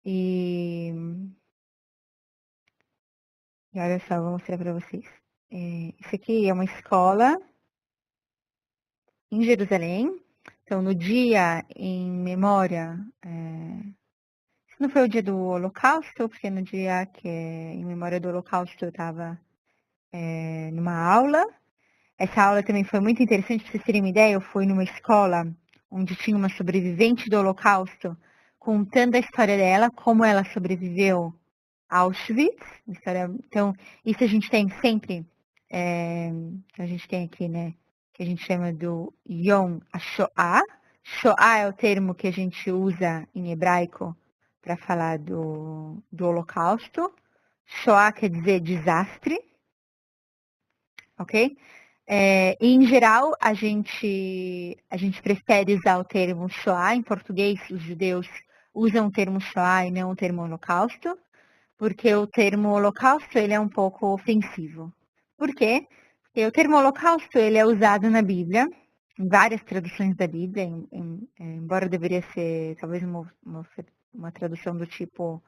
E olha só, vou mostrar para vocês. Isso aqui é uma escola em Jerusalém. Então, no dia em memória, não foi o dia do Holocausto, porque no dia que em memória do Holocausto eu estava numa aula. Essa aula também foi muito interessante, para vocês terem uma ideia. Eu fui numa escola onde tinha uma sobrevivente do Holocausto, contando a história dela, como ela sobreviveu a Auschwitz. Então, isso a gente tem sempre, a gente tem aqui, né, que a gente chama do Yom HaShoah. Shoah é o termo que a gente usa em hebraico para falar do Holocausto. Shoah quer dizer desastre, ok? Em geral, a gente prefere usar o termo Shoah. Em português, os judeus usam o termo Shoah e não o termo Holocausto, porque o termo Holocausto ele é um pouco ofensivo. Por quê? Porque o termo Holocausto ele é usado na Bíblia, em várias traduções da Bíblia, embora deveria ser talvez uma tradução do tipo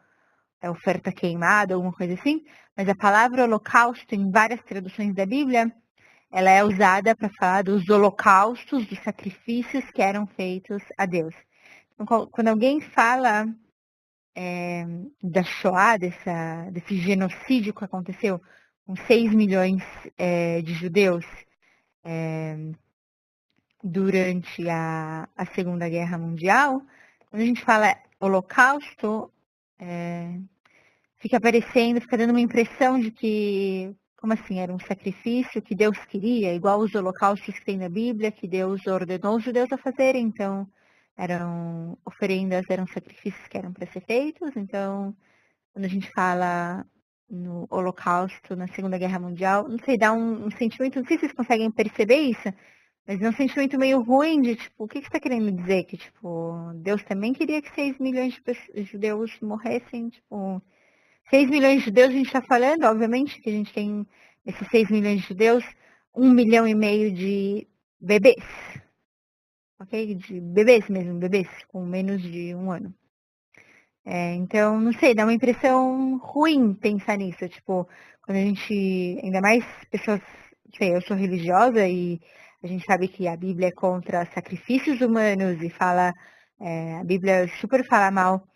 oferta queimada, alguma coisa assim, mas a palavra Holocausto em várias traduções da Bíblia ela é usada para falar dos holocaustos, dos sacrifícios que eram feitos a Deus. Então, quando alguém fala da Shoah, desse genocídio que aconteceu com 6 milhões de judeus durante a Segunda Guerra Mundial, quando a gente fala Holocausto, fica dando uma impressão de que como assim? Era um sacrifício que Deus queria, igual os holocaustos que tem na Bíblia, que Deus ordenou os judeus a fazerem. Então, eram oferendas, eram sacrifícios que eram para ser feitos. Então, quando a gente fala no Holocausto, na Segunda Guerra Mundial, não sei, dá um sentimento, não sei se vocês conseguem perceber isso, mas é um sentimento meio ruim de, tipo, o que você está querendo dizer? Que, tipo, Deus também queria que 6 milhões de judeus morressem, tipo... 6 milhões de judeus a gente está falando, obviamente, que a gente tem esses 6 milhões de judeus, 1,5 milhão de bebês. Ok? De bebês mesmo, bebês com menos de 1 ano. Então, não sei, dá uma impressão ruim pensar nisso. Tipo, quando a gente, ainda mais pessoas, sei, eu sou religiosa e a gente sabe que a Bíblia é contra sacrifícios humanos e fala, a Bíblia super fala mal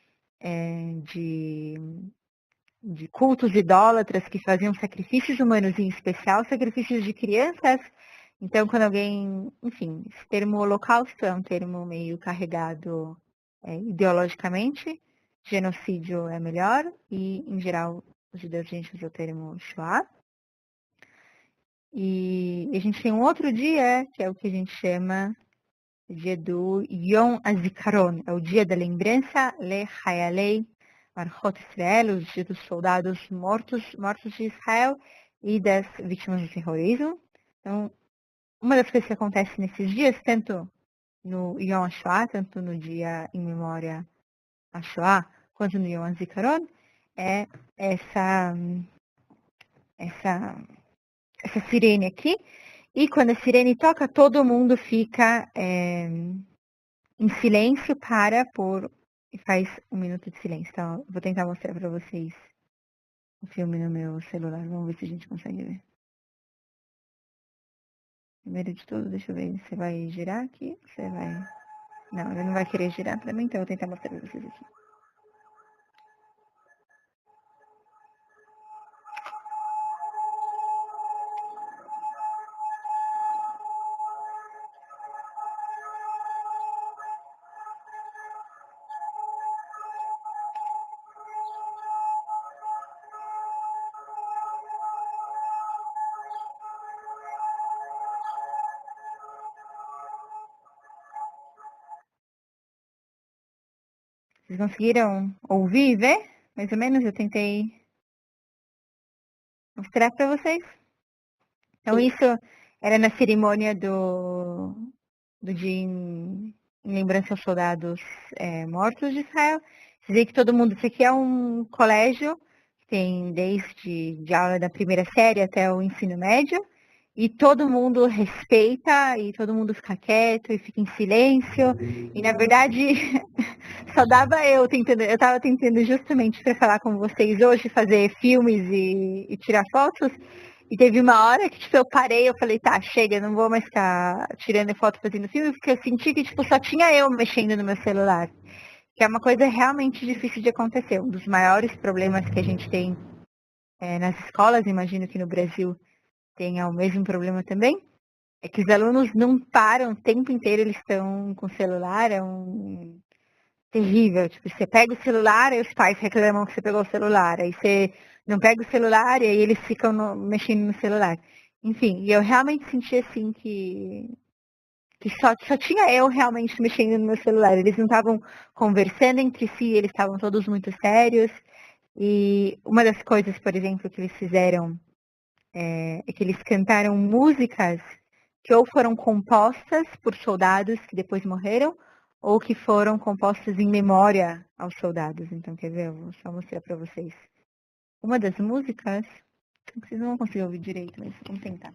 de cultos idólatras que faziam sacrifícios humanos, em especial sacrifícios de crianças. Então, quando alguém, enfim, esse termo holocausto é um termo meio carregado ideologicamente, genocídio é melhor, e, em geral, os judeus a gente usa o termo Shoah. E a gente tem um outro dia, que é o que a gente chama de dia do Yom HaZikaron, é o dia da lembrança, Le Hayalei Marchot Israel, os dias dos soldados mortos de Israel e das vítimas do terrorismo. Então, uma das coisas que acontece nesses dias, tanto no Yom HaShoah, tanto no dia em memória a Shoah, quanto no Yom HaZikaron, é essa sirene aqui. E quando a sirene toca, todo mundo fica em silêncio e faz 1 minuto de silêncio. Então, vou tentar mostrar para vocês o filme no meu celular. Vamos ver se a gente consegue ver. Primeiro de tudo, deixa eu ver. Você vai girar aqui? Você vai... Não, ele não vai querer girar para mim, então eu vou tentar mostrar para vocês aqui. Vocês conseguiram ouvir e ver? Mais ou menos, eu tentei mostrar para vocês. Então, isso era na cerimônia do dia em lembrança aos soldados mortos de Israel. Vocês veem que todo mundo... Isso aqui é um colégio que tem desde de aula da primeira série até o ensino médio. E todo mundo respeita, e todo mundo fica quieto, e fica em silêncio. E, na verdade, só dava eu estava tentando justamente para falar com vocês hoje, fazer filmes e tirar fotos. E teve uma hora que, tipo, eu parei, eu falei, tá, chega, não vou mais ficar tirando foto fazendo filme, porque eu senti que, tipo, só tinha eu mexendo no meu celular. Que é uma coisa realmente difícil de acontecer. Um dos maiores problemas que a gente tem nas escolas, imagino que no Brasil tenha o mesmo problema também, é que os alunos não param o tempo inteiro, eles estão com o celular, é terrível. Tipo, você pega o celular e os pais reclamam que você pegou o celular, aí você não pega o celular e aí eles ficam mexendo no celular. Enfim, e eu realmente senti assim que só tinha eu realmente mexendo no meu celular. Eles não estavam conversando entre si, eles estavam todos muito sérios. E uma das coisas, por exemplo, que eles fizeram é que eles cantaram músicas que ou foram compostas por soldados que depois morreram, ou que foram compostas em memória aos soldados. Então, quer ver? Eu vou só mostrar para vocês. Uma das músicas, vocês não vão conseguir ouvir direito, mas vamos tentar.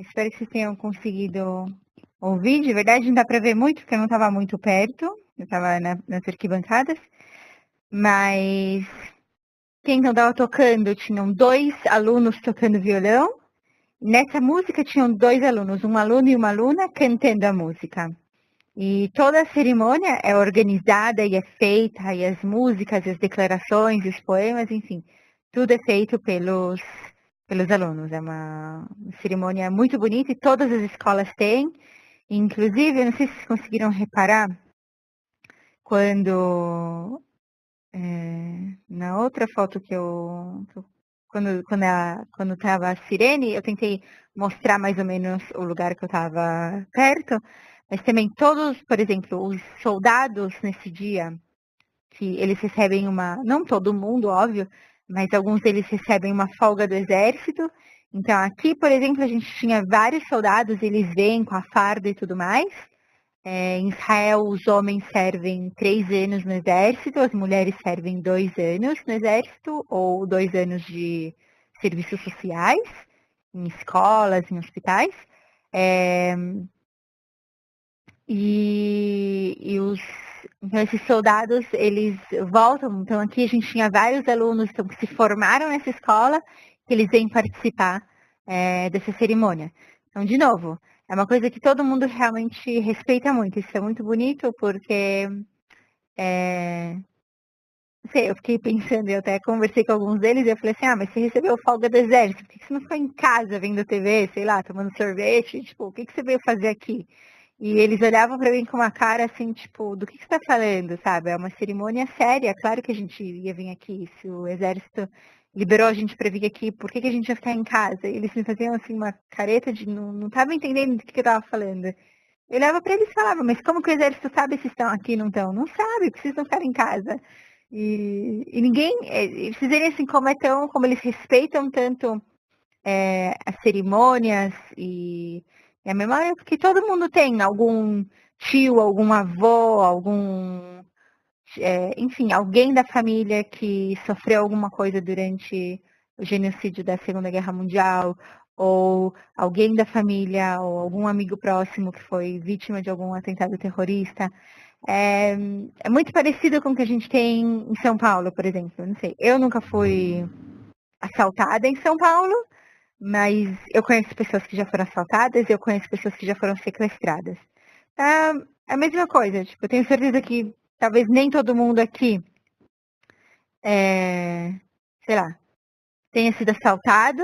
Espero que vocês tenham conseguido ouvir. De verdade, não dá para ver muito, porque eu não estava muito perto. Eu estava nas arquibancadas. Mas quem não estava tocando, tinham 2 alunos tocando violão. Nessa música tinham 2 alunos, um aluno e uma aluna, cantando a música. E toda a cerimônia é organizada e é feita, e as músicas, as declarações, os poemas, enfim, tudo é feito pelos alunos. É uma cerimônia muito bonita e todas as escolas têm. Inclusive, eu não sei se vocês conseguiram reparar, quando na outra foto quando estava a sirene, eu tentei mostrar mais ou menos o lugar que eu estava perto, mas também todos, por exemplo, os soldados nesse dia, que eles recebem não todo mundo, óbvio, mas alguns deles recebem uma folga do exército. Então aqui, por exemplo, a gente tinha vários soldados, eles vêm com a farda e tudo mais. Em Israel, os homens servem 3 anos no exército, as mulheres servem 2 anos no exército, ou 2 anos de serviços sociais, em escolas, em hospitais. Então, esses soldados, eles voltam. Então, aqui a gente tinha vários alunos que se formaram nessa escola, que eles vêm participar dessa cerimônia. Então, de novo, é uma coisa que todo mundo realmente respeita muito. Isso é muito bonito, porque não sei, eu fiquei pensando, eu até conversei com alguns deles, e eu falei assim, mas você recebeu folga do exército, por que você não ficou em casa vendo TV, sei lá, tomando sorvete? Tipo, o que você veio fazer aqui? E eles olhavam para mim com uma cara assim, tipo, do que você está falando, sabe? É uma cerimônia séria, claro que a gente ia vir aqui. Se o exército liberou a gente para vir aqui, por que a gente ia ficar em casa? E eles me faziam assim uma careta de não estava entendendo do que eu estava falando. Eu olhava para eles e falava, mas como que o exército sabe se estão aqui ou não estão? Não sabe, precisam ficar em casa. E ninguém, vocês verem assim como eles respeitam tanto as cerimônias e a memória que todo mundo tem, algum tio, algum avô, enfim, alguém da família que sofreu alguma coisa durante o genocídio da Segunda Guerra Mundial, ou alguém da família, ou algum amigo próximo que foi vítima de algum atentado terrorista. É muito parecido com o que a gente tem em São Paulo, por exemplo. Não sei, eu nunca fui assaltada em São Paulo, mas eu conheço pessoas que já foram assaltadas e eu conheço pessoas que já foram sequestradas. É a mesma coisa, tipo, eu tenho certeza que talvez nem todo mundo aqui, sei lá, tenha sido assaltado,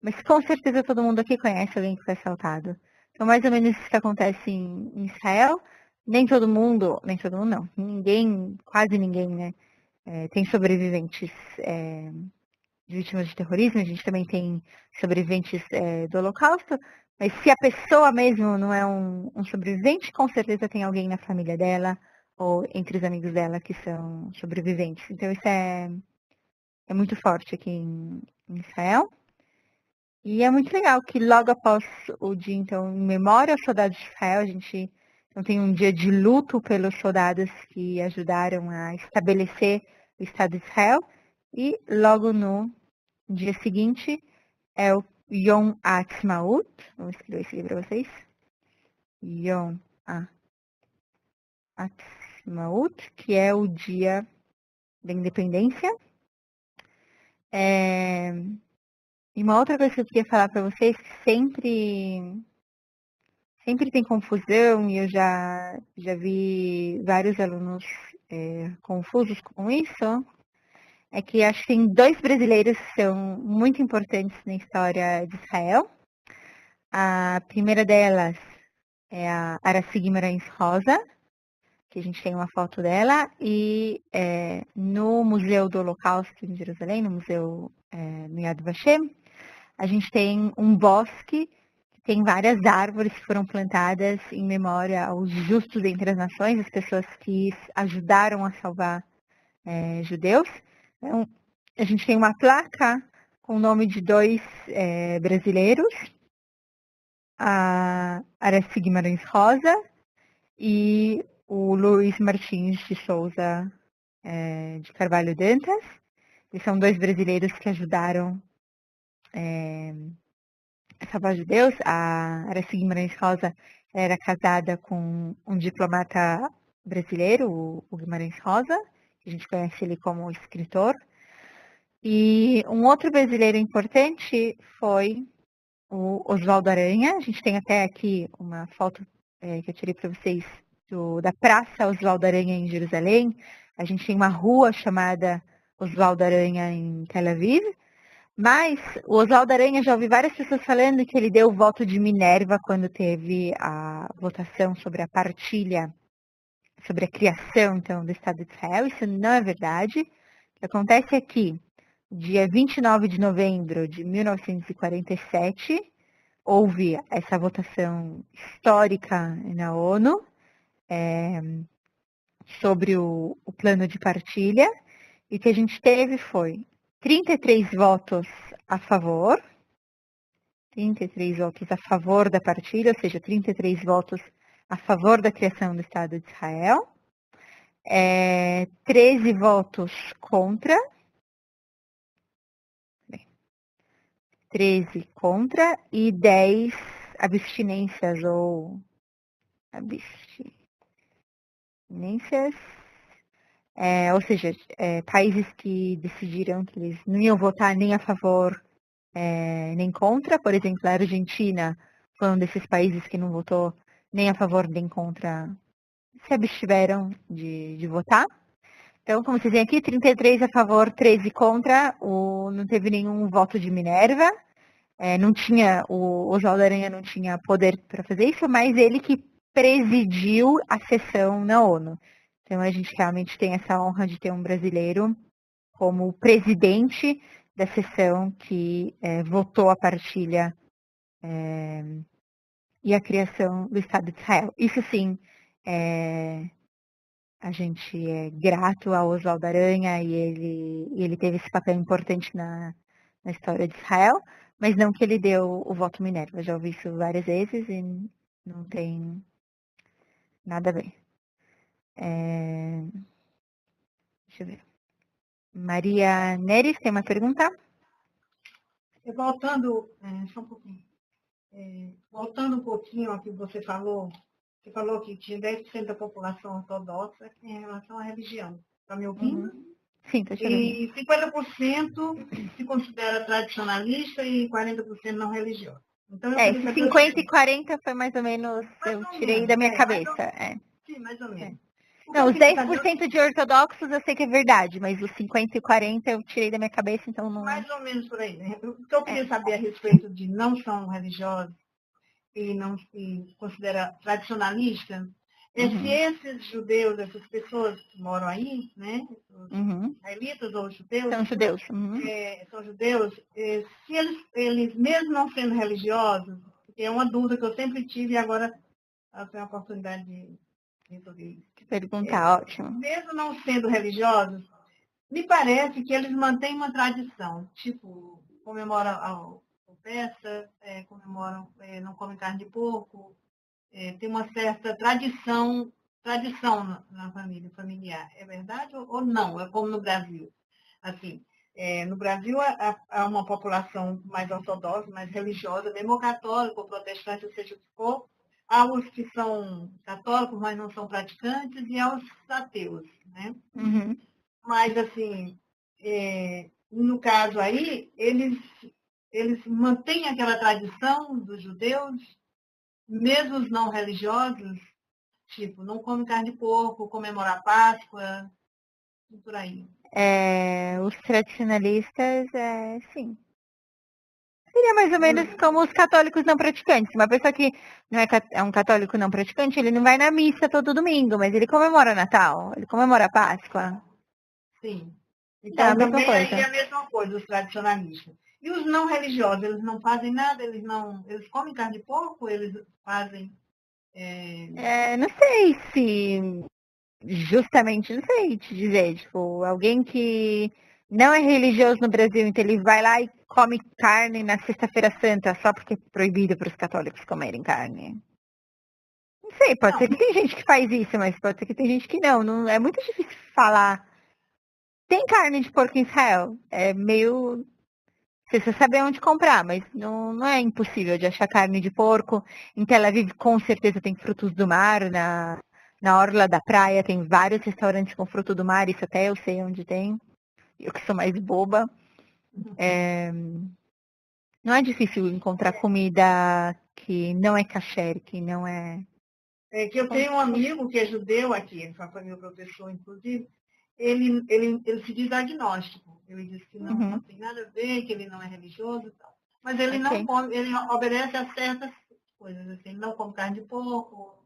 mas com certeza todo mundo aqui conhece alguém que foi assaltado. Então, mais ou menos isso que acontece em Israel. Nem todo mundo não, quase ninguém, né, tem sobreviventes de vítimas de terrorismo, a gente também tem sobreviventes do Holocausto, mas se a pessoa mesmo não é um sobrevivente, com certeza tem alguém na família dela ou entre os amigos dela que são sobreviventes. Então isso é muito forte aqui em Israel. E é muito legal que logo após o dia, então, em memória aos soldados de Israel, a gente então, tem um dia de luto pelos soldados que ajudaram a estabelecer o Estado de Israel. E logo no dia seguinte é o Yom Ha'atzmaut. Vamos escrever isso aqui para vocês. Yom Ha'atzmaut, que é o dia da independência. E uma outra coisa que eu queria falar para vocês, que sempre tem confusão, e eu já vi vários alunos confusos com isso, é que acho que tem 2 brasileiros que são muito importantes na história de Israel. A primeira delas é a Aracy Guimarães Rosa, que a gente tem uma foto dela, e no Museu do Holocausto em Jerusalém, no Museu no Yad Vashem, a gente tem um bosque que tem várias árvores que foram plantadas em memória aos justos entre as nações, as pessoas que ajudaram a salvar judeus. Então, a gente tem uma placa com o nome de 2 brasileiros, a Aracy Guimarães Rosa e o Luiz Martins de Souza de Carvalho Dantas. Eles são 2 brasileiros que ajudaram a salvar judeus. A Aracy Guimarães Rosa era casada com um diplomata brasileiro, o Guimarães Rosa, que a gente conhece ele como escritor. E um outro brasileiro importante foi o Oswaldo Aranha. A gente tem até aqui uma foto que eu tirei para vocês da Praça Oswaldo Aranha em Jerusalém. A gente tem uma rua chamada Oswaldo Aranha em Tel Aviv. Mas o Oswaldo Aranha, já ouvi várias pessoas falando que ele deu o voto de Minerva quando teve a votação sobre a partilha, sobre a criação, então, do Estado de Israel. Isso não é verdade. O que acontece é que, dia 29 de novembro de 1947, houve essa votação histórica na ONU sobre o plano de partilha. E o que a gente teve foi 33 votos a favor, 33 votos a favor da partilha, ou seja, 33 votos a favor da criação do Estado de Israel, 13 votos contra, 13 contra e 10 abstinências ou abstinências. Ou seja, países que decidiram que eles não iam votar nem a favor nem contra. Por exemplo, a Argentina foi um desses países que não votou nem a favor nem contra, se abstiveram de votar. Então, como vocês veem aqui, 33 a favor, 13 contra, não teve nenhum voto de Minerva. O Oswaldo Aranha não tinha poder para fazer isso, mas ele que presidiu a sessão na ONU. Então, a gente realmente tem essa honra de ter um brasileiro como presidente da sessão que votou a partilha e a criação do Estado de Israel. Isso sim, a gente é grato ao Oswaldo Aranha e ele teve esse papel importante na história de Israel, mas não que ele deu o voto Minerva. Já ouvi isso várias vezes e não tem nada a ver. Deixa eu ver. Maria Neres tem uma pergunta? Voltando, só um pouquinho. Voltando um pouquinho ao que você falou que tinha 10% da população ortodoxa em relação à religião. Está me ouvindo? Sim, estou te ouvindo. E 50% se considera tradicionalista e 40% não religioso. Então, 50 e 40 foi mais ou menos, eu tirei da minha cabeça. Sim, mais ou menos. Não, os 10% de ortodoxos eu sei que é verdade, mas os 50 e 40 eu tirei da minha cabeça, então não... Mais ou menos por aí, né? O que eu queria saber a respeito de não são religiosos e não se considera tradicionalista, se esses judeus, essas pessoas que moram aí, né? Os israelitas ou os judeus... São judeus. São judeus, se eles mesmo não sendo religiosos, porque é uma dúvida que eu sempre tive e agora eu tenho a oportunidade de resolver isso. Pergunta ótimo. Mesmo não sendo religiosos, me parece que eles mantêm uma tradição, tipo, comemoram a festa, comemoram, não comem carne de porco, tem uma certa tradição na família, familiar. É verdade ou não? É como no Brasil. Assim, no Brasil há uma população mais ortodoxa, mais religiosa, mesmo católica ou protestante, ou seja o que for. Há os que são católicos, mas não são praticantes, e há os ateus, né? Mas, assim, no caso aí, eles mantêm aquela tradição dos judeus, mesmo os não religiosos, tipo, não comem carne de porco, comemorar a Páscoa, e por aí. Os tradicionalistas, sim. Seria mais ou menos como os católicos não praticantes. Uma pessoa que não é um católico não praticante, ele não vai na missa todo domingo, mas ele comemora Natal, ele comemora a Páscoa. Sim. Então, a mesma também coisa. É a mesma coisa, os tradicionalistas. E os não religiosos, eles não fazem nada, eles comem carne de porco, eles fazem... não sei se... Justamente, não sei te dizer, tipo, alguém que não é religioso no Brasil, então ele vai lá e come carne na Sexta-feira Santa só porque é proibido para os católicos comerem carne. Não sei, pode ser que tem gente que faz isso, mas pode ser que tem gente que não. Não é muito difícil falar. Tem carne de porco em Israel. É meio. Você saber onde comprar, mas não é impossível de achar carne de porco. Em Tel Aviv, com certeza, tem frutos do mar. Na orla da praia tem vários restaurantes com fruto do mar. Isso até eu sei onde tem. Eu que sou mais boba. Não é difícil encontrar comida que não é kasher, que não é... É que eu tenho um amigo que é judeu aqui, foi meu professor, inclusive. Ele se diz agnóstico. Ele diz que não tem nada a ver, que ele não é religioso e tal. Mas ele não come, ele obedece a certas coisas. Assim, ele não come carne de porco.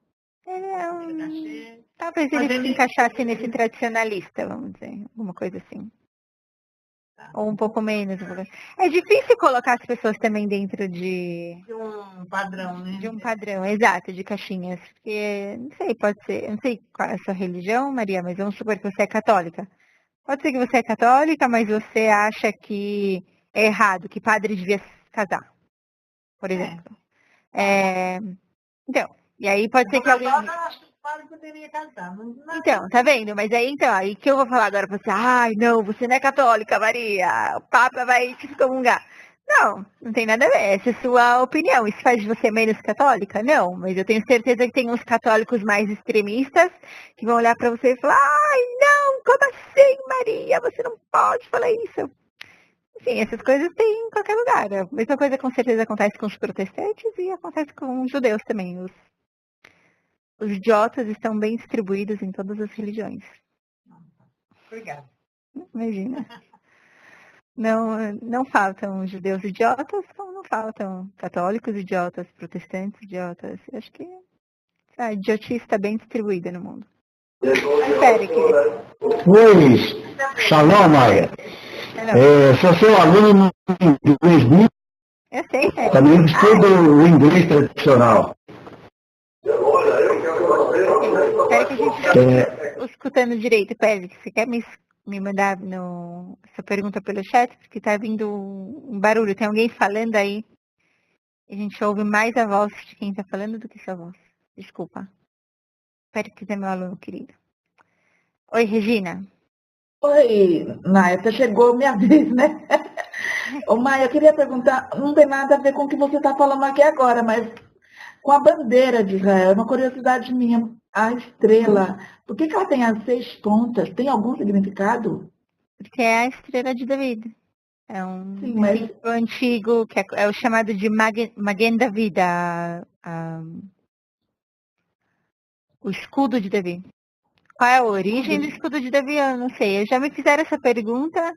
Talvez ele se encaixasse nesse tradicionalista, vamos dizer. Alguma coisa assim. Ou um pouco menos. É difícil colocar as pessoas também dentro de um padrão, né? De um padrão, exato, de caixinhas. Porque, não sei, pode ser, eu não sei qual é a sua religião, Maria, mas vamos supor que você é católica. Pode ser que você é católica, mas você acha que é errado, que padre devia se casar, por exemplo. Então, e aí pode ser que alguém... Poderia casar. Então, tá vendo? Mas aí, aí que eu vou falar agora pra você, ai, não, você não é católica, Maria, o Papa vai te excomungar. Não tem nada a ver, essa é a sua opinião. Isso faz de você menos católica? Não, mas eu tenho certeza que tem uns católicos mais extremistas que vão olhar pra você e falar, ai, não, como assim, Maria, você não pode falar isso. Enfim, essas coisas tem em qualquer lugar. A mesma coisa com certeza acontece com os protestantes e acontece com os judeus também. Os idiotas estão bem distribuídos em todas as religiões. Obrigada. Imagina. Não faltam judeus idiotas, como não faltam católicos idiotas, protestantes idiotas. Eu acho que a idiotice está bem distribuída no mundo. Espere, querido. Oi, Shalom, Maia. Sou seu aluno de inglês. Eu sei, Também estudo o inglês tradicional. Espero que a gente esteja escutando direito, Pedro. Você quer me mandar essa pergunta pelo chat? Porque tá vindo um barulho. Tem alguém falando aí. A gente ouve mais a voz de quem tá falando do que sua voz. Desculpa. Espero que seja meu aluno querido. Oi, Regina. Oi, Maia, até chegou minha vez, né? Ô, Maia, eu queria perguntar, não tem nada a ver com o que você está falando aqui agora, mas com a bandeira de Israel, é uma curiosidade minha, a estrela, por que ela tem as 6 pontas? Tem algum significado? Porque é a estrela de David. É um símbolo antigo, que é o chamado de Magen David, o escudo de Davi. Qual é a origem do escudo de Davi? Eu não sei. Já me fizeram essa pergunta.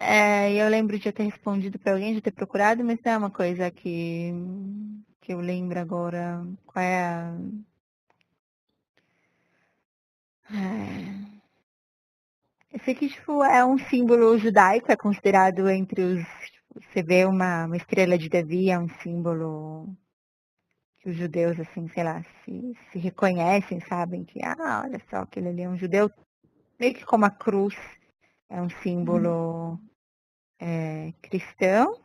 E eu lembro de eu ter respondido para alguém, de ter procurado, mas não é uma coisa que eu lembro agora. Qual é a... Eu sei que tipo, é um símbolo judaico, é considerado entre os... Você vê uma estrela de Davi, é um símbolo que os judeus, assim, sei lá, se reconhecem, sabem que, olha só, aquele ali é um judeu, meio que como a cruz, é um símbolo cristão,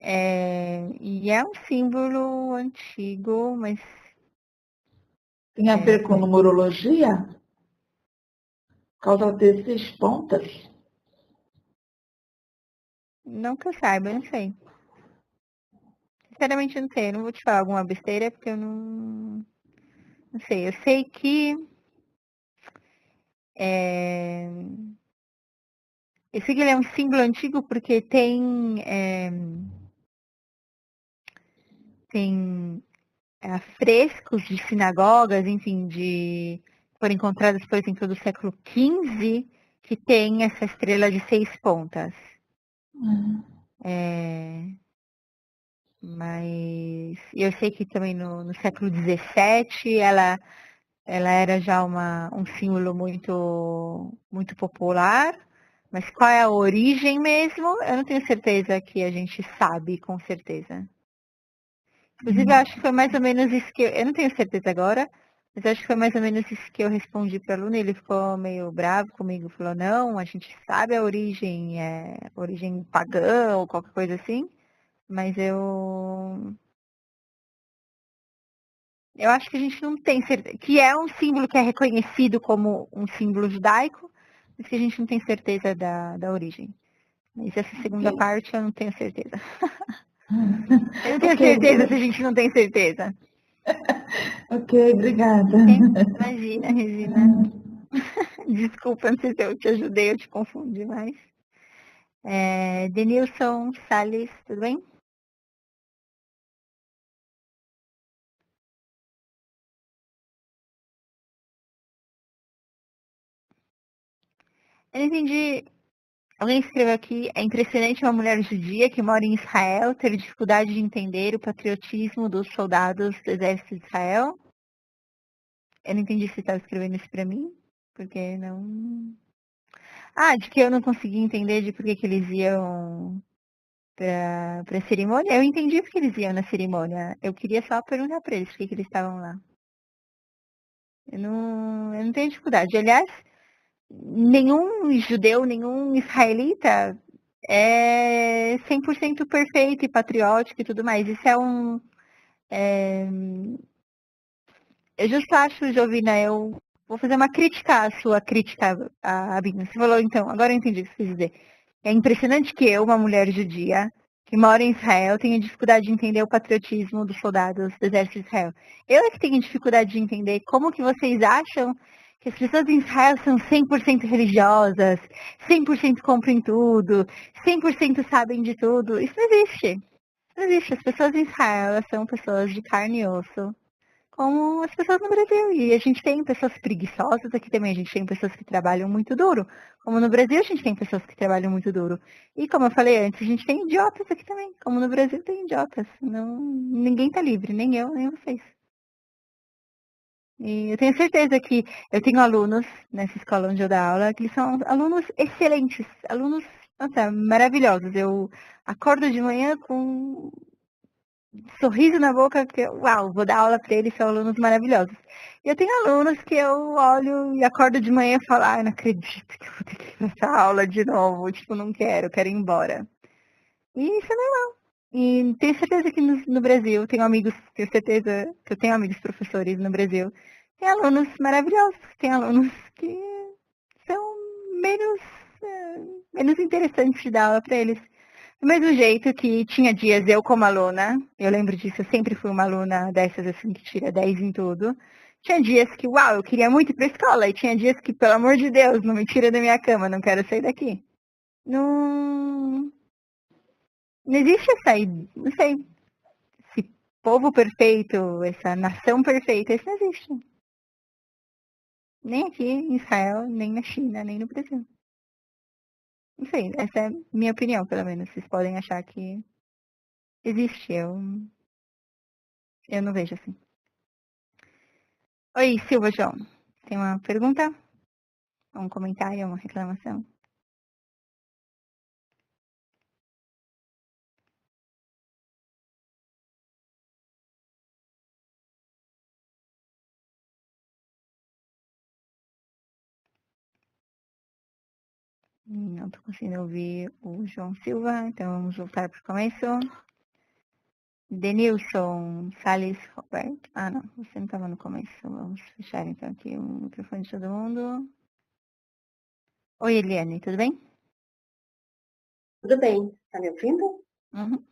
e é um símbolo antigo, mas... Tem a ver com numerologia? Por causa desses pontas? Não que eu saiba, eu não sei. Sinceramente, eu não sei. Eu não vou te falar alguma besteira, porque eu não sei. Eu sei que... Eu sei que ele é um símbolo antigo porque tem frescos de sinagogas, enfim, foram encontrados, por exemplo, do século XV, que tem essa estrela de 6 pontas. Mas eu sei que também no século XVII ela era já um símbolo muito, muito popular. Mas qual é a origem mesmo? Eu não tenho certeza que a gente sabe com certeza. Inclusive, eu acho que foi mais ou menos isso que eu não tenho certeza agora, mas acho que foi mais ou menos isso que eu respondi para o aluno. Ele ficou meio bravo comigo, falou, não, a gente sabe a origem pagã ou qualquer coisa assim, mas eu Eu acho que a gente não tem certeza, que é um símbolo que é reconhecido como um símbolo judaico, mas que a gente não tem certeza da origem. Mas essa segunda parte eu não tenho certeza. Eu não tenho certeza se a gente não tem certeza. Ok, obrigada. Imagina, Regina. Desculpa, não sei se eu te ajudei, eu te confundi, mas... Denilson Salles, tudo bem? Eu não entendi. Alguém escreveu aqui, é impressionante uma mulher judia que mora em Israel ter dificuldade de entender o patriotismo dos soldados do exército de Israel. Eu não entendi se estava escrevendo isso para mim, porque não... de que eu não consegui entender de por que eles iam para a cerimônia. Eu entendi porque eles iam na cerimônia. Eu queria só perguntar para eles por que eles estavam lá. Eu não tenho dificuldade. Aliás, nenhum judeu, nenhum israelita é 100% perfeito e patriótico e tudo mais. Isso é um... Eu justo acho, Jovina, eu vou fazer uma crítica à sua crítica à Bíblia. Você falou, então, agora eu entendi o que você quis dizer. É impressionante que eu, uma mulher judia, que mora em Israel, tenha dificuldade de entender o patriotismo dos soldados do exército de Israel. Eu é que tenho dificuldade de entender como que vocês acham que as pessoas em Israel são 100% religiosas, 100% comprem tudo, 100% sabem de tudo. Isso não existe. Não existe. As pessoas em Israel, elas são pessoas de carne e osso, como as pessoas no Brasil. E a gente tem pessoas preguiçosas aqui também, a gente tem pessoas que trabalham muito duro. Como no Brasil, a gente tem pessoas que trabalham muito duro. E como eu falei antes, a gente tem idiotas aqui também. Como no Brasil tem idiotas. Não, ninguém tá livre, nem eu, nem vocês. E eu tenho certeza que eu tenho alunos nessa escola onde eu dou aula, que eles são alunos excelentes, alunos, nossa, maravilhosos. Eu acordo de manhã com sorriso na boca, que uau, vou dar aula para eles, são alunos maravilhosos. E eu tenho alunos que eu olho e acordo de manhã e falo, eu não acredito que eu vou ter que ir nessa aula de novo, tipo, não quero, quero ir embora. E isso é normal. E tenho certeza que no Brasil, tenho certeza que eu tenho amigos professores no Brasil, tem alunos maravilhosos, tem alunos que são menos interessantes de dar aula para eles. Do mesmo jeito que tinha dias eu como aluna, eu lembro disso, eu sempre fui uma aluna dessas assim que tira 10 em tudo. Tinha dias que, uau, eu queria muito ir para a escola, e tinha dias que, pelo amor de Deus, não me tira da minha cama, não quero sair daqui. Não existe não sei, esse povo perfeito, essa nação perfeita, isso não existe. Nem aqui em Israel, nem na China, nem no Brasil. Não sei, essa é a minha opinião, pelo menos. Vocês podem achar que existe, eu não vejo assim. Oi, Silva João. Tem uma pergunta? Um comentário, uma reclamação? Não estou conseguindo ouvir o João Silva, então vamos voltar para o começo. Denilson Salles Roberto. Não, você não estava no começo. Vamos fechar então aqui o microfone de todo mundo. Oi, Eliane, tudo bem? Tudo bem, tá me ouvindo? Uhum.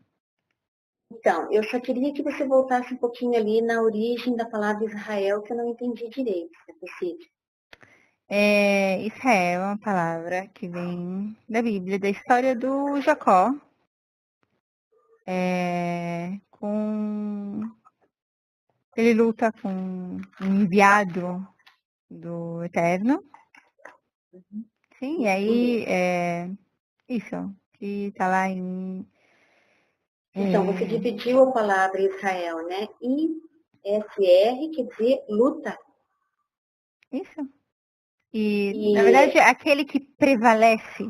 Então, eu só queria que você voltasse um pouquinho ali na origem da palavra Israel, que eu não entendi direito, se é possível. Israel é uma palavra que vem da Bíblia, da história do Jacó, ele luta com um enviado do Eterno. Sim, e aí isso, que está lá em... Então, você dividiu a palavra Israel, né? ISR quer dizer luta. Isso. E, na verdade, é aquele que prevalece.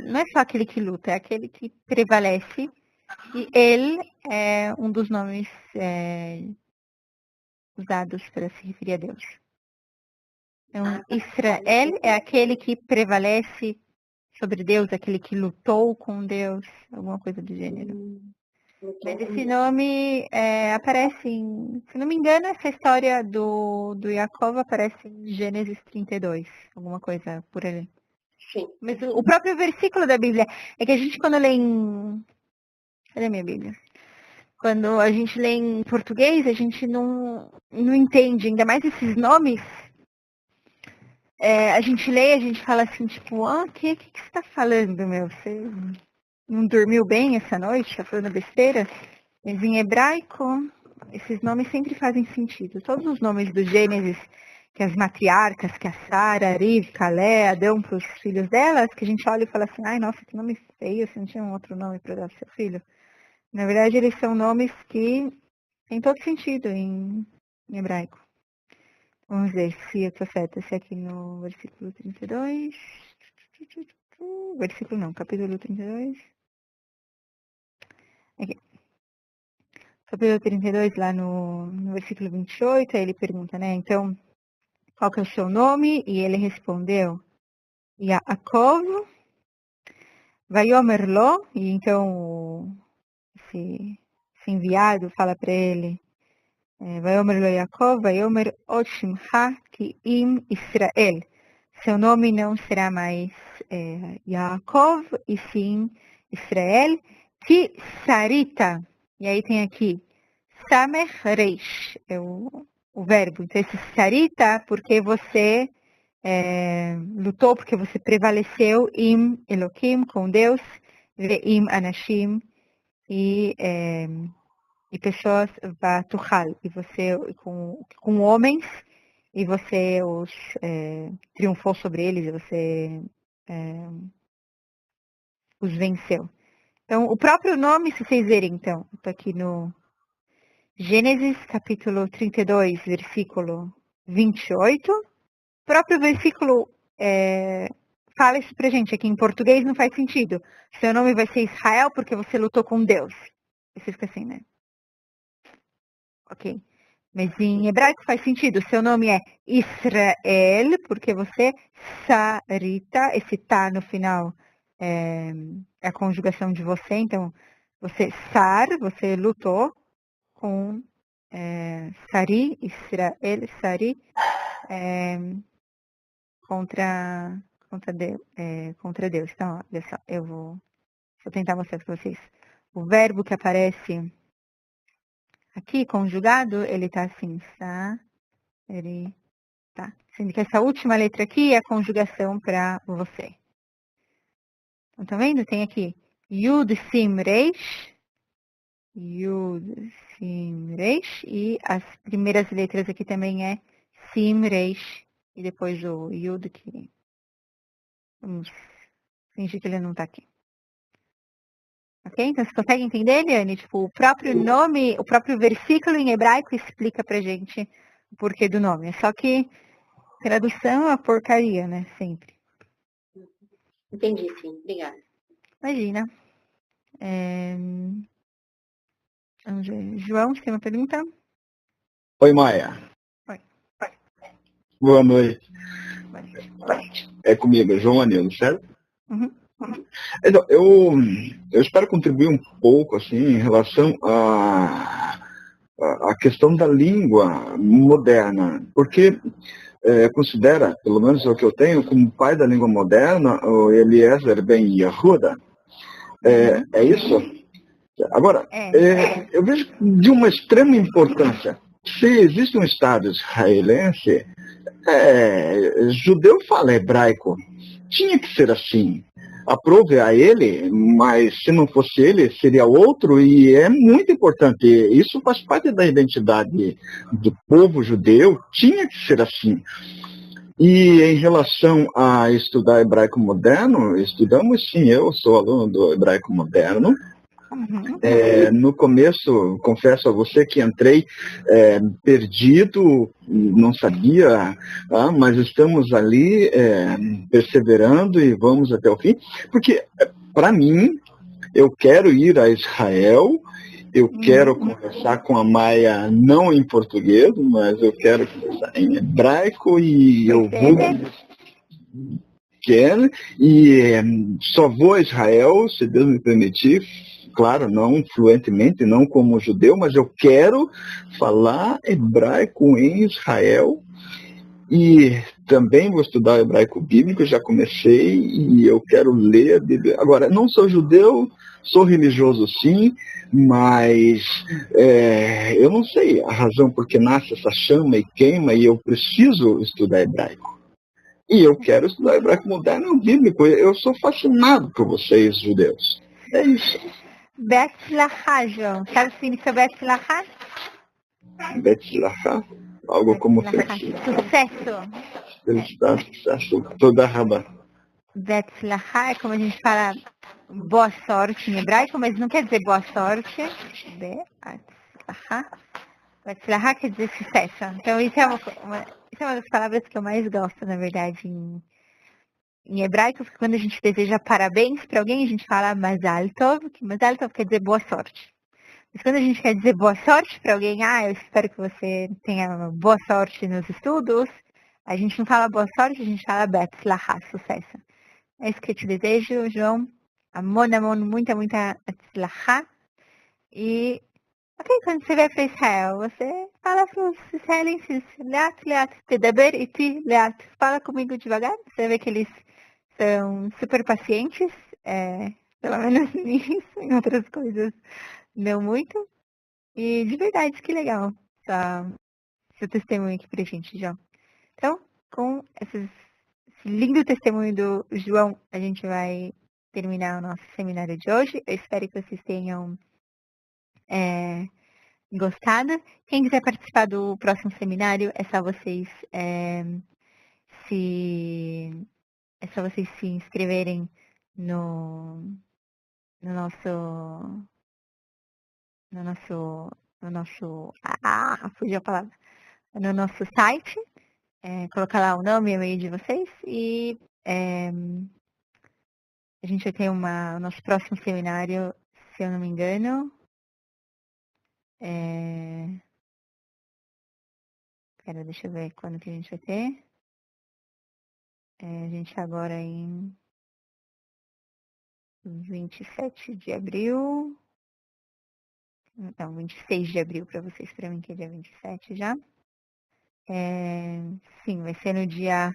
Não é só aquele que luta, é aquele que prevalece. E ele é um dos nomes usados para se referir a Deus. Então, Israel é aquele que prevalece sobre Deus, aquele que lutou com Deus, alguma coisa do gênero. Mas esse nome aparece se não me engano, essa história do Jacob aparece em Gênesis 32, alguma coisa por ali. Sim. Mas o próprio versículo da Bíblia, é que a gente quando lê em... Cadê a minha Bíblia? Quando a gente lê em português, a gente não entende, ainda mais esses nomes. A gente lê e a gente fala assim, tipo, o que você está falando, meu? Você não dormiu bem essa noite? Está falando besteira? Mas em hebraico, esses nomes sempre fazem sentido. Todos os nomes do Gênesis, que as matriarcas, que a Sara, Rivka, Léa dão para os filhos delas, que a gente olha e fala assim, ai, nossa, que nome feio, você não tinha um outro nome para dar para seu filho? Na verdade, eles são nomes que têm todo sentido em hebraico. Vamos ver se eu estou certa. Se aqui no versículo 32... Versículo não, capítulo 32. Aqui. Capítulo 32, lá no versículo 28, aí ele pergunta, né? Então, qual que é o seu nome? E ele respondeu, Yaakov, Vayomer Lo, e então esse enviado fala para ele, Vayomer Lo Yaakov, Vayomer Oshimcha Kiim Israel. Seu nome não será mais Yaakov, e sim Israel, Ki Sarita. E aí tem aqui, Samech Reish, é o verbo. Então, esse Sarita, porque você lutou, porque você prevaleceu im Elohim, com Deus, ve'im Anashim, e pessoas vatuchal, e você com homens, e você os triunfou sobre eles, e você os venceu. Então, o próprio nome, se vocês verem, então, estou aqui no Gênesis, capítulo 32, versículo 28. O próprio versículo fala isso pra gente. Aqui em português não faz sentido. Seu nome vai ser Israel porque você lutou com Deus. Você fica assim, né? Ok. Mas em hebraico faz sentido. Seu nome é Israel porque você Sarita, esse tá no final é a conjugação de você. Então, você Sar, você lutou com Sari, Israel, Sari, contra Deus. Então, olha só, eu vou tentar mostrar para vocês. O verbo que aparece aqui, conjugado, ele está assim, tá? Sendo que essa última letra aqui é a conjugação para você. Então, tá vendo? Tem aqui Yud Sim Reish, Yud Sim Reish, e as primeiras letras aqui também é Sim Reish, e depois o Yud, que vamos fingir que ele não está aqui. Ok? Então, você consegue entender, Eliane? Tipo, o próprio nome, o próprio versículo em hebraico explica pra gente o porquê do nome. Só que tradução é uma porcaria, né? Sempre. Entendi, sim. Obrigada. Imagina. Vamos ver. João, você tem uma pergunta? Oi, Maia. Oi. Boa noite. É comigo, João Anilo, certo? Uhum. Então, eu espero contribuir um pouco assim, em relação à questão da língua moderna, porque considera, pelo menos o que eu tenho, como pai da língua moderna, o Eliezer Ben Yehuda. É isso? Agora, eu vejo de uma extrema importância. Se existe um Estado israelense, judeu fala hebraico. Tinha que ser assim. Aprove a ele, mas se não fosse ele, seria outro, e é muito importante. Isso faz parte da identidade do povo judeu, tinha que ser assim. E em relação a estudar hebraico moderno, estudamos sim, eu sou aluno do hebraico moderno. No começo, confesso a você que entrei perdido, não sabia, mas estamos ali perseverando e vamos até o fim, porque para mim, eu quero ir a Israel, eu quero conversar com a Maia não em português, mas eu quero conversar em hebraico e eu vou... Quero, e só vou a Israel, se Deus me permitir, claro, não fluentemente, não como judeu, mas eu quero falar hebraico em Israel. E também vou estudar hebraico bíblico, já comecei, e eu quero ler a Bíblia. Agora, não sou judeu, sou religioso sim, mas eu não sei a razão por que nasce essa chama e queima, e eu preciso estudar hebraico. E eu quero estudar hebraico moderno bíblico. Eu sou fascinado por vocês, judeus. É isso. Betzlachá, João. Sabe o que significa Betzlachá? Betzlachá? Algo como sucesso. Felicidade, sucesso. Toda raba. Betzlachá é como a gente fala boa sorte em hebraico, mas não quer dizer boa sorte. Betzlachá. Betzlachá quer dizer sucesso. Então isso é uma das palavras que eu mais gosto, na verdade, em hebraico, porque quando a gente deseja parabéns para alguém, a gente fala Mazal Tov, que Mazal Tov quer dizer boa sorte. Mas quando a gente quer dizer boa sorte para alguém, eu espero que você tenha boa sorte nos estudos, a gente não fala boa sorte, a gente fala Betzlachá, sucesso. É isso que eu te desejo, João. Amon, muita Betzlachá. E, quando você vier para Israel, você fala para os israelenses, Leat, tedaber iti, Leat. Fala comigo devagar, você vê que eles são super pacientes, pelo menos nisso, em outras coisas não muito. E de verdade, que legal seu testemunho aqui pra gente, João. Então, com esse lindo testemunho do João, a gente vai terminar o nosso seminário de hoje. Eu espero que vocês tenham gostado. Quem quiser participar do próximo seminário, é só vocês se inscreverem no nosso fugiu a palavra, no nosso site, colocar lá o nome e o e-mail de vocês e a gente vai ter o nosso próximo seminário, se eu não me engano, deixa eu ver quando que a gente vai ter. A gente agora em 27 de abril. Não, 26 de abril para vocês, para mim que é dia 27 já. Sim, vai ser no dia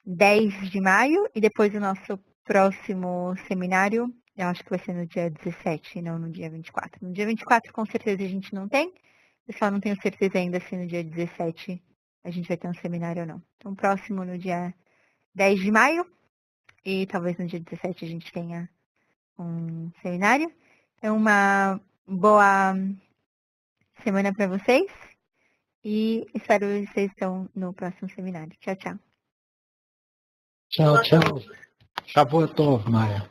10 de maio e depois o nosso próximo seminário, eu acho que vai ser no dia 17, não no dia 24. No dia 24 com certeza a gente não tem, eu só não tenho certeza ainda se no dia 17 a gente vai ter um seminário ou não. Então, próximo no dia 10 de maio e talvez no dia 17 a gente tenha um seminário. Então, uma boa semana para vocês e espero que vocês estão no próximo seminário. Tchau, tchau. Tchau. Shavuot Tov, Maia.